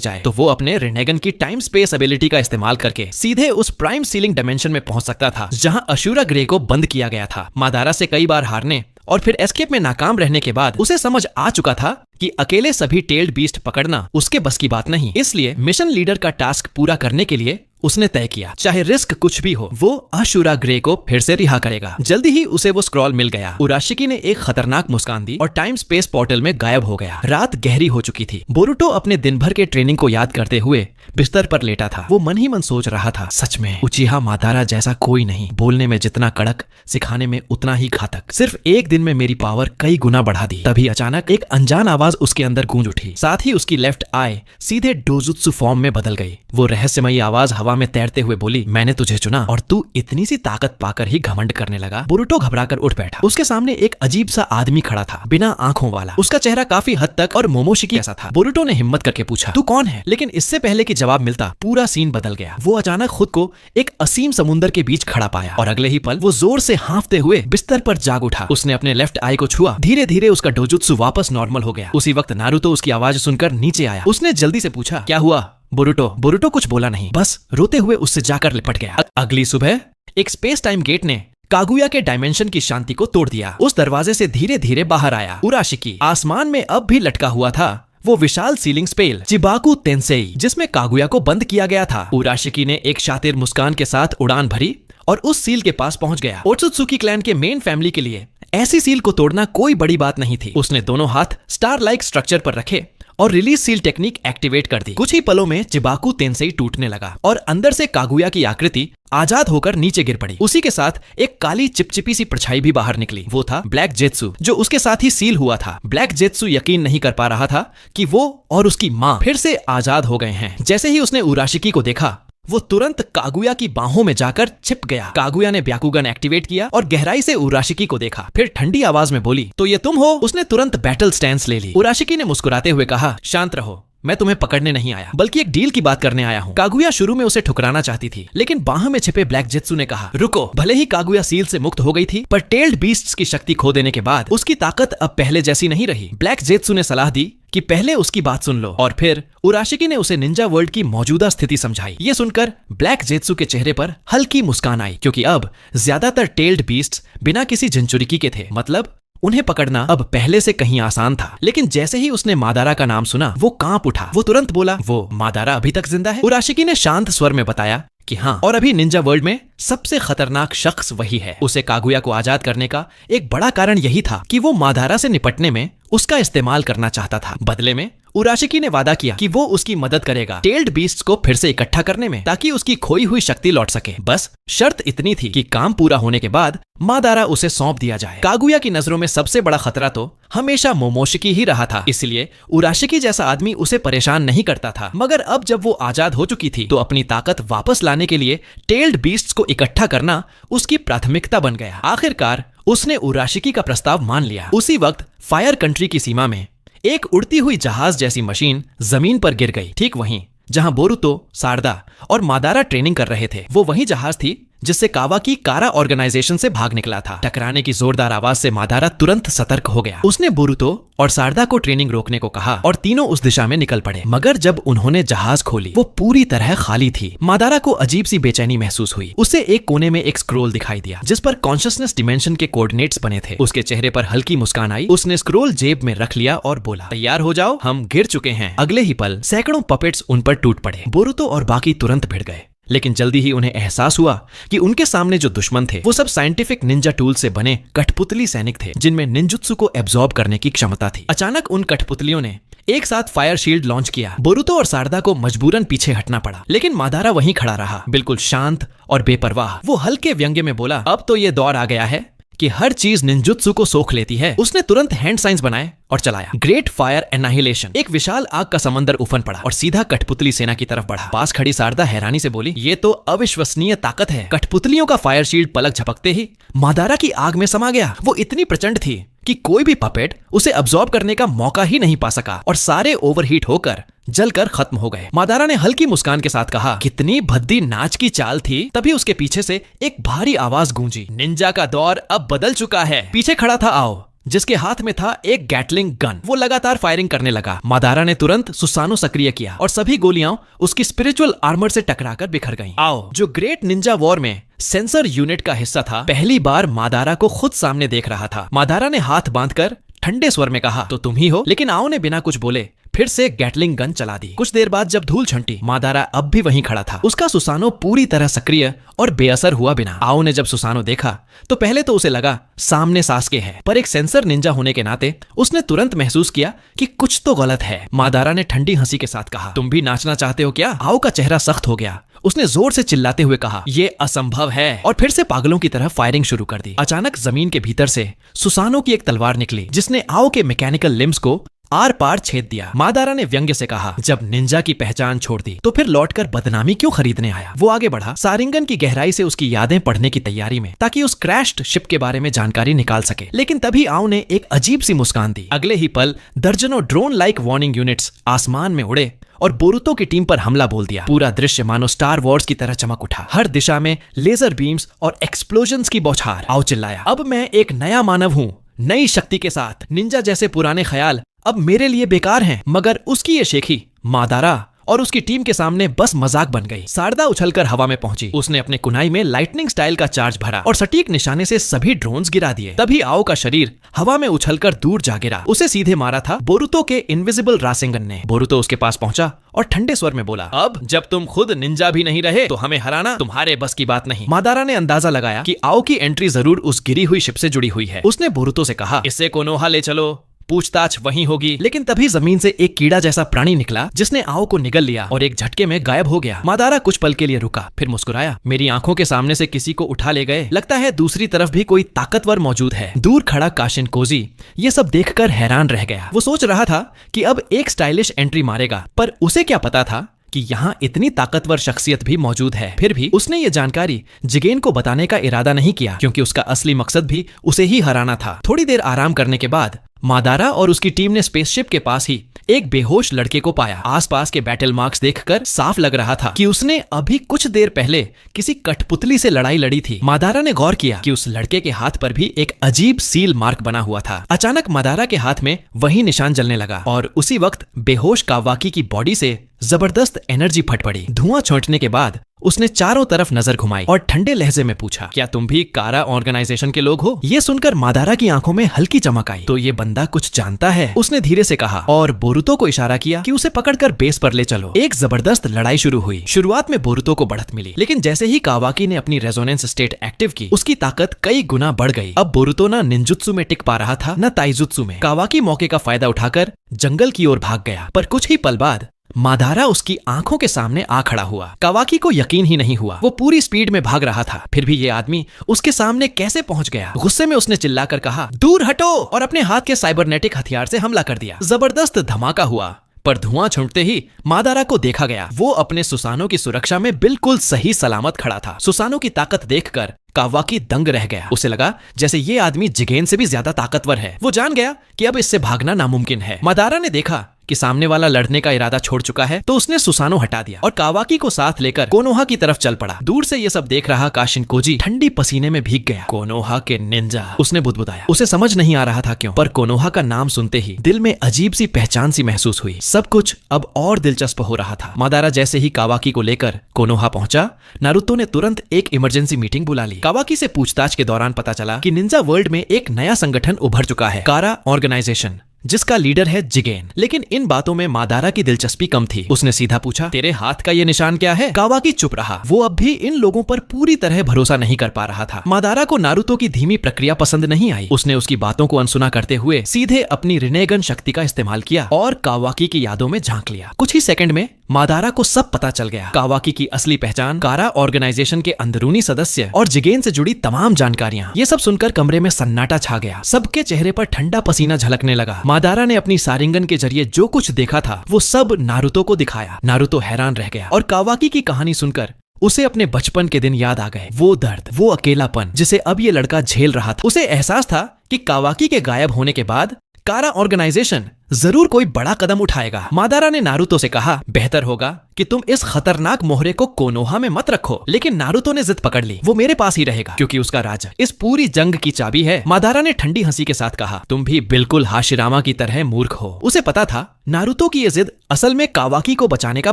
S1: जाए तो वो अपने रिनेगन की टाइम स्पेस एबिलिटी का इस्तेमाल करके सीधे उस प्राइम सीलिंग डायमेंशन में पहुंच सकता था जहां अशूरा ग्रे को बंद किया गया था। मादारा से कई बार हारने और फिर एस्केप में नाकाम रहने के बाद उसे समझ आ चुका था कि अकेले सभी टेल्ड बीस्ट पकड़ना उसके बस की बात नहीं। इसलिए मिशन लीडर का टास्क पूरा करने के लिए उसने तय किया, चाहे रिस्क कुछ भी हो, वो अशुरा ग्रे को फिर से रिहा करेगा। जल्दी ही उसे वो स्क्रॉल मिल गया। उराशिकी ने एक खतरनाक मुस्कान दी और टाइम स्पेस पोर्टल में गायब हो गया। रात गहरी हो चुकी थी। बोरुटो अपने दिन भर के ट्रेनिंग को याद करते हुए बिस्तर पर लेटा था। वो मन ही मन सोच रहा था, सच में उचिहा मादारा जैसा कोई नहीं। बोलने में जितना कड़क, सिखाने में उतना ही घातक। सिर्फ एक दिन में मेरी पावर कई गुना बढ़ा दी। तभी अचानक एक अनजान आवाज उसके अंदर गूंज उठी। साथ ही उसकी लेफ्ट आई सीधे डोजुत्सु फॉर्म में बदल गई। वो रहस्यमयी आवाज हवा में तैरते हुए बोली, मैंने तुझे चुना और तू इतनी सी ताकत पाकर ही घमंड करने लगा। बोरुटो घबराकर उठ बैठा। उसके सामने एक अजीब सा आदमी खड़ा था, बिना आंखों वाला। उसका चेहरा काफी हद तक और मोमोशिकी जैसा था। बोरुटो ने हिम्मत करके पूछा, तू कौन है? लेकिन इससे पहले कि जवाब मिलता, पूरा सीन बदल गया। वो अचानक खुद को एक असीम समुंदर के बीच खड़ा पाया और अगले ही पल वो जोर से हांफते हुए बिस्तर पर जाग उठा। उसने अपने लेफ्ट आई को छुआ। धीरे धीरे उसका डोजुत्सु वापस नॉर्मल हो गया। उसी वक्त नारुतो उसकी आवाज सुनकर नीचे आया। उसने जल्दी से पूछा, क्या हुआ बोरुटो कुछ बोला नहीं, बस रोते हुए उससे जाकर लिपट गया। अगली सुबह एक स्पेस टाइम गेट ने कागुया के डायमेंशन की शांति को तोड़ दिया। उस दरवाजे से धीरे धीरे बाहर आया उराशिकी। आसमान में अब भी लटका हुआ था वो विशाल सीलिंग स्पेल चिबाकू तेंसेई, जिसमें कागुया को बंद किया गया था। उराशिकी ने एक शातिर मुस्कान के साथ उड़ान भरी और उस सील के पास पहुंच गया। ओत्सुत्सुकी क्लैन के मेन फैमिली के लिए ऐसी सील को तोड़ना कोई बड़ी बात नहीं थी। उसने दोनों हाथ स्टार लाइक स्ट्रक्चर पर रखे और रिलीज सील टेक्निक एक्टिवेट कर दी। कुछ ही पलों में चिबाकू तेंसेई टूटने लगा और अंदर से कागुया की आकृति आजाद होकर नीचे गिर पड़ी। उसी के साथ एक काली चिपचिपी सी परछाई भी बाहर निकली। वो था ब्लैक जेत्सु, जो उसके साथ ही सील हुआ था। ब्लैक जेत्सु यकीन नहीं कर पा रहा था कि वो और उसकी माँ फिर से आजाद हो गए हैं। जैसे ही उसने उराशिकी को देखा, वो तुरंत कागुया की बाहों में जाकर छिप गया। कागुया ने ब्याकुगन एक्टिवेट किया और गहराई से उराशिकी को देखा, फिर ठंडी आवाज में बोली, तो ये तुम हो? उसने तुरंत बैटल स्टैंस ले ली। उराशिकी ने मुस्कुराते हुए कहा, शांत रहो, मैं तुम्हें पकड़ने नहीं आया, बल्कि एक डील की बात करने आया हूँ। कागुया शुरू में उसे ठुकराना चाहती थी, लेकिन बाह में छिपे ब्लैक जेत्सु ने कहा, रुको। भले ही कागुया सील से मुक्त हो गई थी, पर टेल्ड बीस्ट्स की शक्ति खो देने के बाद उसकी ताकत अब पहले जैसी नहीं रही। ब्लैक जेत्सु ने सलाह दी कि पहले उसकी बात सुन लो, और फिर उराशिकी ने उसे निंजा वर्ल्ड की मौजूदा स्थिति समझाई। ये सुनकर ब्लैक जेत्सु के चेहरे पर हल्की मुस्कान आई, क्योंकि अब ज्यादातर टेल्ड बीस्ट्स बिना किसी जिंचुरिकी के थे। मतलब उन्हें पकड़ना अब पहले से कहीं आसान था। लेकिन जैसे ही उसने मादारा का नाम सुना, वो कांप उठा। वो तुरंत बोला, वो मादारा अभी तक जिंदा है? उराशिकी ने शांत स्वर में बताया कि हाँ, और अभी निंजा वर्ल्ड में सबसे खतरनाक शख्स वही है। उसे कागुया को आजाद करने का एक बड़ा कारण यही था कि वो मादारा से निपटने में उसका इस्तेमाल करना चाहता था। बदले में उराशिकी ने वादा किया कि वो उसकी मदद करेगा टेल्ड बीस्ट्स को फिर से इकट्ठा करने में, ताकि उसकी खोई हुई शक्ति लौट सके। बस शर्त इतनी थी कि काम पूरा होने के बाद मादारा उसे सौंप दिया जाए। कागुया की नजरों में सबसे बड़ा खतरा तो हमेशा मोमोशिकी ही रहा था, इसलिए उराशिकी जैसा आदमी उसे परेशान नहीं करता था। मगर अब जब वो आजाद हो चुकी थी, तो अपनी ताकत वापस लाने के लिए टेल्ड बीस्ट्स को इकट्ठा करना उसकी प्राथमिकता बन गया। आखिरकार उसने उराशिकी का प्रस्ताव मान लिया। उसी वक्त फायर कंट्री की सीमा में एक उड़ती हुई जहाज जैसी मशीन जमीन पर गिर गई, ठीक वहीं जहां बोरुतो, सारदा और मादारा ट्रेनिंग कर रहे थे। वो वही जहाज थी जिससे कावाकी कारा ऑर्गेनाइजेशन से भाग निकला था। टकराने की जोरदार आवाज से मादारा तुरंत सतर्क हो गया। उसने बोरुतो और सारदा को ट्रेनिंग रोकने को कहा और तीनों उस दिशा में निकल पड़े। मगर जब उन्होंने जहाज खोली, वो पूरी तरह खाली थी। मादारा को अजीब सी बेचैनी महसूस हुई। उसे एक कोने में एक स्क्रोल दिखाई दिया, जिस पर कॉन्शियसनेस डिमेंशन के कोऑर्डिनेट्स बने थे। उसके चेहरे पर हल्की मुस्कान आई। उसने स्क्रोल जेब में रख लिया और बोला, तैयार हो जाओ, हम गिर चुके हैं। अगले ही पल सैकड़ों पपेट्स उन पर टूट पड़े। बोरुतो और बाकी तुरंत भिड़ गए, लेकिन जल्दी ही उन्हें एहसास हुआ कि उनके सामने जो दुश्मन थे, वो सब साइंटिफिक निंजा टूल से बने कठपुतली सैनिक थे, जिनमें निंजुत्सु को एब्जॉर्ब करने की क्षमता थी। अचानक उन कठपुतलियों ने एक साथ फायर शील्ड लॉन्च किया। बोरुतो और सारदा को मजबूरन पीछे हटना पड़ा, लेकिन मादारा वहीं खड़ा रहा, बिल्कुल शांत और बेपरवाह। वो हल्के व्यंग्य में बोला, अब तो ये दौर आ गया है कि हर चीज निंजुत्सु को सोख लेती है। उसने तुरंत हैंड साइंस बनाए और चलाया। Great fire annihilation. एक विशाल आग का समंदर उफन पड़ा और सीधा कठपुतली सेना की तरफ बढ़ा। पास खड़ी सारदा हैरानी से बोली, ये तो अविश्वसनीय ताकत है। कठपुतलियों का फायर शील्ड पलक झपकते ही मादारा की आग में समा गया। वो इतनी प्रचंड थी कि कोई भी पपेट उसे अब्सॉर्ब करने का मौका ही नहीं पा सका और सारे ओवरहीट होकर जलकर खत्म हो गए। मादारा ने हल्की मुस्कान के साथ कहा, कितनी भद्दी नाच की चाल थी। तभी उसके पीछे से एक भारी आवाज गूंजी, निंजा का दौर अब बदल चुका है। पीछे खड़ा था आओ, जिसके हाथ में था एक गैटलिंग गन। वो लगातार फायरिंग करने लगा। मादारा ने तुरंत सुसानो सक्रिय किया और सभी गोलियां उसकी स्पिरिचुअल आर्मर से टकराकर बिखर गईं। आओ, जो ग्रेट निंजा वॉर में सेंसर यूनिट का हिस्सा था, पहली बार मादारा को खुद सामने देख रहा था। मादारा ने हाथ बांधकर ठंडे स्वर में कहा, तो तुम ही हो? लेकिन आओ ने बिना कुछ बोले फिर से गैटलिंग गन चला दी। कुछ देर बाद जब धूल छंटी, मादारा अब भी वहीं खड़ा था। उसका सुसानो पूरी तरह सक्रिय और बेअसर हुआ बिना। आओ ने जब सुसानो देखा तो पहले तो उसे लगा सामने सास्के है, पर एक सेंसर निंजा होने के नाते उसने तुरंत महसूस किया कि कुछ तो गलत है। मादारा ने ठंडी हंसी के साथ कहा, तुम भी नाचना चाहते हो क्या? आओ का चेहरा सख्त हो गया। उसने जोर से चिल्लाते हुए कहा, ये असंभव है, और फिर से पागलों की तरह फायरिंग शुरू कर दी। अचानक जमीन के भीतर से सुसानो की एक तलवार निकली जिसने आओ के मैकेनिकल लिम्स को आर पार छेद दिया। मादारा ने व्यंग्य से कहा, जब निंजा की पहचान छोड़ दी तो फिर लौटकर बदनामी क्यों खरीदने आया? वो आगे बढ़ा, सारिंगन की गहराई से उसकी यादें पढ़ने की तैयारी में, ताकि उस क्रैश्ड शिप के बारे में जानकारी निकाल सके। लेकिन तभी आओ ने एक अजीब सी मुस्कान दी। अगले ही पल दर्जनों ड्रोन लाइक वार्निंग यूनिट्स आसमान में उड़े और बोरुतो की टीम पर हमला बोल दिया। पूरा दृश्य मानो स्टार वॉर्स की तरह चमक उठा। हर दिशा में लेजर बीम्स और एक्सप्लोजन्स की बौछार। आओ चिल्लाया, अब मैं एक नया मानव हूँ, नई शक्ति के साथ। निंजा जैसे पुराने ख्याल अब मेरे लिए बेकार हैं। मगर उसकी ये शेखी मादारा और उसकी टीम के सामने बस मजाक बन गई। सारदा उछलकर हवा में पहुंची। उसने अपने कुनाई में लाइटनिंग स्टाइल का चार्ज भरा और सटीक निशाने से सभी ड्रोन्स गिरा दिए। तभी आओ का शरीर हवा में उछलकर दूर जा गिरा। उसे सीधे मारा था बोरुतो के इनविजिबल रासेंगन ने। बोरुतो उसके पास पहुंचा और ठंडे स्वर में बोला, अब जब तुम खुद निंजा भी नहीं रहे तो हमें हराना तुम्हारे बस की बात नहीं। मादारा ने अंदाजा लगाया कि आओ की एंट्री जरूर उस गिरी हुई शिप से जुड़ी हुई है। उसने बोरुतो से कहा, इससे कोनोहा ले चलो, पूछताछ वहीं होगी। लेकिन तभी जमीन से एक कीड़ा जैसा प्राणी निकला जिसने आओ को निगल लिया और एक झटके में गायब हो गया। मादारा कुछ पल के लिए रुका, फिर मुस्कुराया, मेरी आंखों के सामने से किसी को उठा ले गए। लगता है दूसरी तरफ भी कोई ताकतवर मौजूद है। दूर खड़ा काशिन कोजी ये सब देखकर हैरान रह गया। वो सोच रहा था कि अब एक स्टाइलिश एंट्री मारेगा, पर उसे क्या पता था कि यहाँ इतनी ताकतवर शख्सियत भी मौजूद है। फिर भी उसने ये जानकारी जिगेन को बताने का इरादा नहीं किया, क्योंकि उसका असली मकसद भी उसे ही हराना था। थोड़ी देर आराम करने के बाद मादारा और उसकी टीम ने स्पेसशिप के पास ही एक बेहोश लड़के को पाया। आसपास के बैटल मार्क्स देखकर साफ लग रहा था कि उसने अभी कुछ देर पहले किसी कठपुतली से लड़ाई लड़ी थी। मादारा ने गौर किया कि उस लड़के के हाथ पर भी एक अजीब सील मार्क बना हुआ था। अचानक मादारा के हाथ में वही निशान जलने लगा और उसी वक्त बेहोश कावाकी की बॉडी से जबरदस्त एनर्जी फट पड़ी। धुआं छोड़ने के बाद उसने चारों तरफ नजर घुमाई और ठंडे लहजे में पूछा, क्या तुम भी कारा ऑर्गेनाइजेशन के लोग हो? ये सुनकर मादारा की आंखों में हल्की चमक आई। तो ये बंदा कुछ जानता है, उसने धीरे से कहा और बोरुतो को इशारा किया कि उसे पकड़कर बेस पर ले चलो। एक जबरदस्त लड़ाई शुरू हुई। शुरुआत में बोरुतो को बढ़त मिली, लेकिन जैसे ही कावाकी ने अपनी रेजोनेंस स्टेट एक्टिव की, उसकी ताकत कई गुना बढ़ गई। अब बोरुतो न निंजुत्सु में टिक पा रहा था न ताइजुत्सु में। कावाकी मौके का फायदा उठाकर जंगल की ओर भाग गया, पर कुछ ही पल बाद मादारा उसकी आंखों के सामने आ खड़ा हुआ। कावाकी को यकीन ही नहीं हुआ। वो पूरी स्पीड में भाग रहा था, फिर भी ये आदमी उसके सामने कैसे पहुंच गया? गुस्से में उसने चिल्लाकर कहा, दूर हटो, और अपने हाथ के साइबरनेटिक हथियार से हमला कर दिया। जबरदस्त धमाका हुआ, पर धुआं छोड़ते ही मादारा को देखा गया। वो अपने सुसानो की सुरक्षा में बिल्कुल सही सलामत खड़ा था। सुसानो की ताकत देखकर कावाकी दंग रह गया। उसे लगा जैसे ये आदमी जिगेन से भी ज्यादा ताकतवर है। वो जान गया कि अब इससे भागना नामुमकिन है। मादारा ने देखा कि सामने वाला लड़ने का इरादा छोड़ चुका है, तो उसने सुसानो हटा दिया और कावाकी को साथ लेकर कोनोहा की तरफ चल पड़ा। दूर से ये सब देख रहा काशिन कोजी ठंडी पसीने में भीग गया। कोनोहा के निंजा, उसने बुदबुदाया। उसे समझ नहीं आ रहा था क्यों, पर कोनोहा का नाम सुनते ही दिल में अजीब सी पहचान सी महसूस हुई। सब कुछ अब और दिलचस्प हो रहा था। मादारा जैसे ही कावाकी को लेकर कोनोहा पहुंचा, नारुतो ने तुरंत एक इमरजेंसी मीटिंग बुला ली। कावाकी से पूछताछ के दौरान पता चला कि निंजा वर्ल्ड में एक नया संगठन उभर चुका है, कारा ऑर्गेनाइजेशन, जिसका लीडर है जिगेन। लेकिन इन बातों में मादारा की दिलचस्पी कम थी। उसने सीधा पूछा, तेरे हाथ का ये निशान क्या है? कावाकी चुप रहा। वो अब भी इन लोगों पर पूरी तरह भरोसा नहीं कर पा रहा था। मादारा को नारुतो की धीमी प्रक्रिया पसंद नहीं आई। उसने उसकी बातों को अनसुना करते हुए सीधे अपनी रिनेगन शक्ति का इस्तेमाल किया और कावाकी की यादों में झांक लिया। कुछ ही सेकंड में मादारा को सब पता चल गया। कावाकी की असली पहचान, कारा ऑर्गेनाइजेशन के अंदरूनी सदस्य और जिगेन से जुड़ी तमाम जानकारियां। ये सब सुनकर कमरे में सन्नाटा छा गया। सबके चेहरे पर ठंडा पसीना झलकने लगा। मादारा ने अपनी सारिंगन के जरिए जो कुछ देखा था वो सब नारुतो को दिखाया। नारुतो हैरान रह गया और कावाकी की कहानी सुनकर उसे अपने बचपन के दिन याद आ गए। वो दर्द, वो अकेलापन जिसे अब ये लड़का झेल रहा था। उसे एहसास था कि कावाकी के गायब होने के बाद कारा ऑर्गेनाइजेशन जरूर कोई बड़ा कदम उठाएगा। मादारा ने नारुतो से कहा, बेहतर होगा कि तुम इस खतरनाक मोहरे को कोनोहा में मत रखो। लेकिन नारुतो ने जिद पकड़ ली। वो मेरे पास ही रहेगा, क्योंकि उसका राज इस पूरी जंग की चाबी है। मादारा ने ठंडी हंसी के साथ कहा, तुम भी बिल्कुल हाशिरामा की तरह मूर्ख हो। उसे पता था नारुतो की ये जिद असल में कावाकी को बचाने का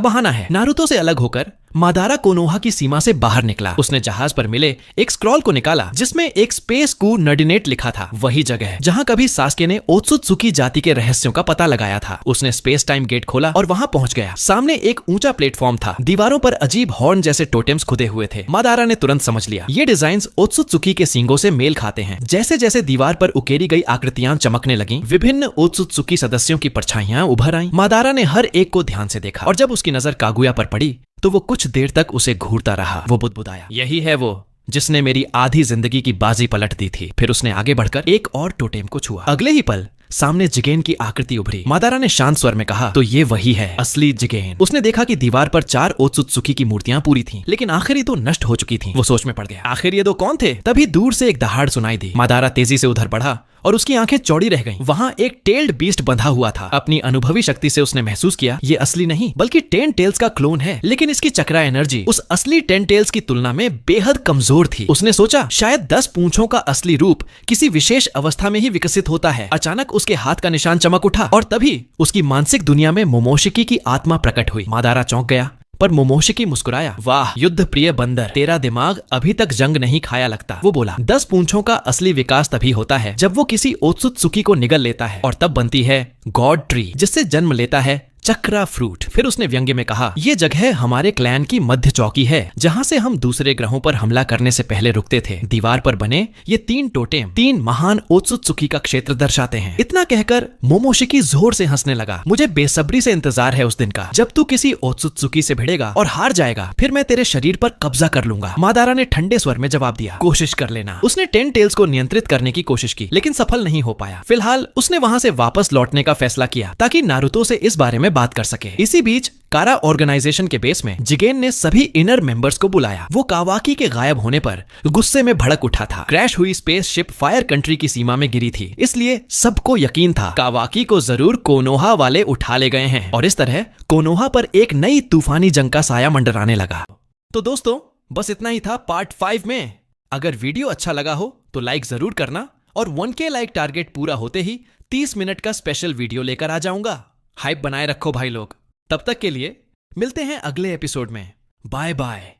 S1: बहाना है। नारुतो से अलग होकर मादारा कोनोहा की सीमा से बाहर निकला। उसने जहाज पर मिले एक स्क्रॉल को निकाला जिसमें एक स्पेस कू नर्डिनेट लिखा था, वही जगह जहां कभी सास्के ने ओत्सुत्सुकी जाति के रहस्यों का पता लगाया था। उसने स्पेस टाइम गेट खोला और वहां पहुंच गया। सामने एक ऊंचा प्लेटफॉर्म था, दीवारों पर अजीब हॉर्न जैसे टोटेम्स खुदे हुए थे। मादारा ने तुरंत समझ लिया, ये डिजाइन ओत्सुत्सुकी के सींगों से मेल खाते हैं। जैसे जैसे दीवार पर उकेरी गई आकृतियां चमकने लगीं, विभिन्न ओत्सुत्सुकी सदस्यों की परछाइयां उभर आईं। मादारा ने हर एक को ध्यान से देखा और जब उसकी नजर कागुया पर पड़ी तो वो कुछ देर तक उसे घूरता रहा। वो बुदबुदाया, यही है वो जिसने मेरी आधी जिंदगी की बाजी पलट दी थी। फिर उसने आगे बढ़कर एक और टोटेम को छुआ। अगले ही पल सामने जिगेन की आकृति उभरी। मादारा ने शांत स्वर में कहा, तो ये वही है असली जिगेन। उसने देखा कि दीवार पर 4 ओत्सुत्सुकी की मूर्तियां पूरी थीं, लेकिन आखिरी तो नष्ट हो चुकी थीं। वो सोच में पड़ गया, आखिर ये दो कौन थे? तभी दूर से एक दहाड़ सुनाई दी। मादारा तेजी से उधर बढ़ा और उसकी आंखें चौड़ी रह गईं। वहां एक टेल्ड बीस्ट बंधा हुआ था। अपनी अनुभवी शक्ति से उसने महसूस किया, ये असली नहीं बल्कि 10 टेल्स का क्लोन है, लेकिन इसकी चक्रा एनर्जी उस असली 10 टेल्स की तुलना में बेहद कमजोर थी। उसने सोचा शायद 10 पूंछों का असली रूप किसी विशेष अवस्था में ही विकसित होता है। अचानक उसके हाथ का निशान चमक उठा और तभी उसकी मानसिक दुनिया में मोमोशिकी की आत्मा प्रकट हुई। मादारा चौंक गया, पर मोमोशिकी मुस्कुराया। वाह युद्ध प्रिय बंदर, तेरा दिमाग अभी तक जंग नहीं खाया लगता। वो बोला, 10 पूंछों का असली विकास तभी होता है जब वो किसी ओत्सुत्सुकी को निगल लेता है और तब बनती है गॉड ट्री, जिससे जन्म लेता है चक्रा फ्रूट। फिर उसने व्यंग्य में कहा, ये जगह हमारे क्लैन की मध्य चौकी है जहां से हम दूसरे ग्रहों पर हमला करने से पहले रुकते थे। दीवार पर बने ये 3 टोटेम 3 महान ओत्सुत्सुकी का क्षेत्र दर्शाते हैं। इतना कहकर मोमोशिकी जोर से हंसने लगा। मुझे बेसब्री से इंतजार है उस दिन का जब तू किसी ओत्सुत्सुकी से भिड़ेगा और हार जाएगा, फिर मैं तेरे शरीर पर कब्जा कर लूंगा। मादारा ने ठंडे स्वर में जवाब दिया, कोशिश कर लेना। उसने 10 टेल्स को नियंत्रित करने की कोशिश की, लेकिन सफल नहीं हो पाया। फिलहाल उसने वहां से वापस लौटने का फैसला किया ताकि नारुतो से इस बारे में बात कर सके। इसी बीच कारा ऑर्गेनाइजेशन के बेस में जिगेन ने सभी इनर मेंबर्स को बुलाया। वो कावाकी के गायब होने पर गुस्से में भड़क उठा था। क्रैश हुई स्पेसशिप फायर कंट्री की सीमा में गिरी थी, इसलिए सबको यकीन था कावाकी को जरूर कोनोहा वाले उठा ले गए हैं। और इस तरह कोनोहा पर एक नई तूफानी जंग का साया मंडराने लगा। तो दोस्तों बस इतना ही था पार्ट 5 में। अगर वीडियो अच्छा लगा हो तो लाइक जरूर करना और 1K लाइक टारगेट पूरा होते ही 30 मिनट का स्पेशल वीडियो लेकर आ जाऊंगा। हाइप बनाए रखो भाई लोग। तब तक के लिए मिलते हैं अगले एपिसोड में। Bye bye.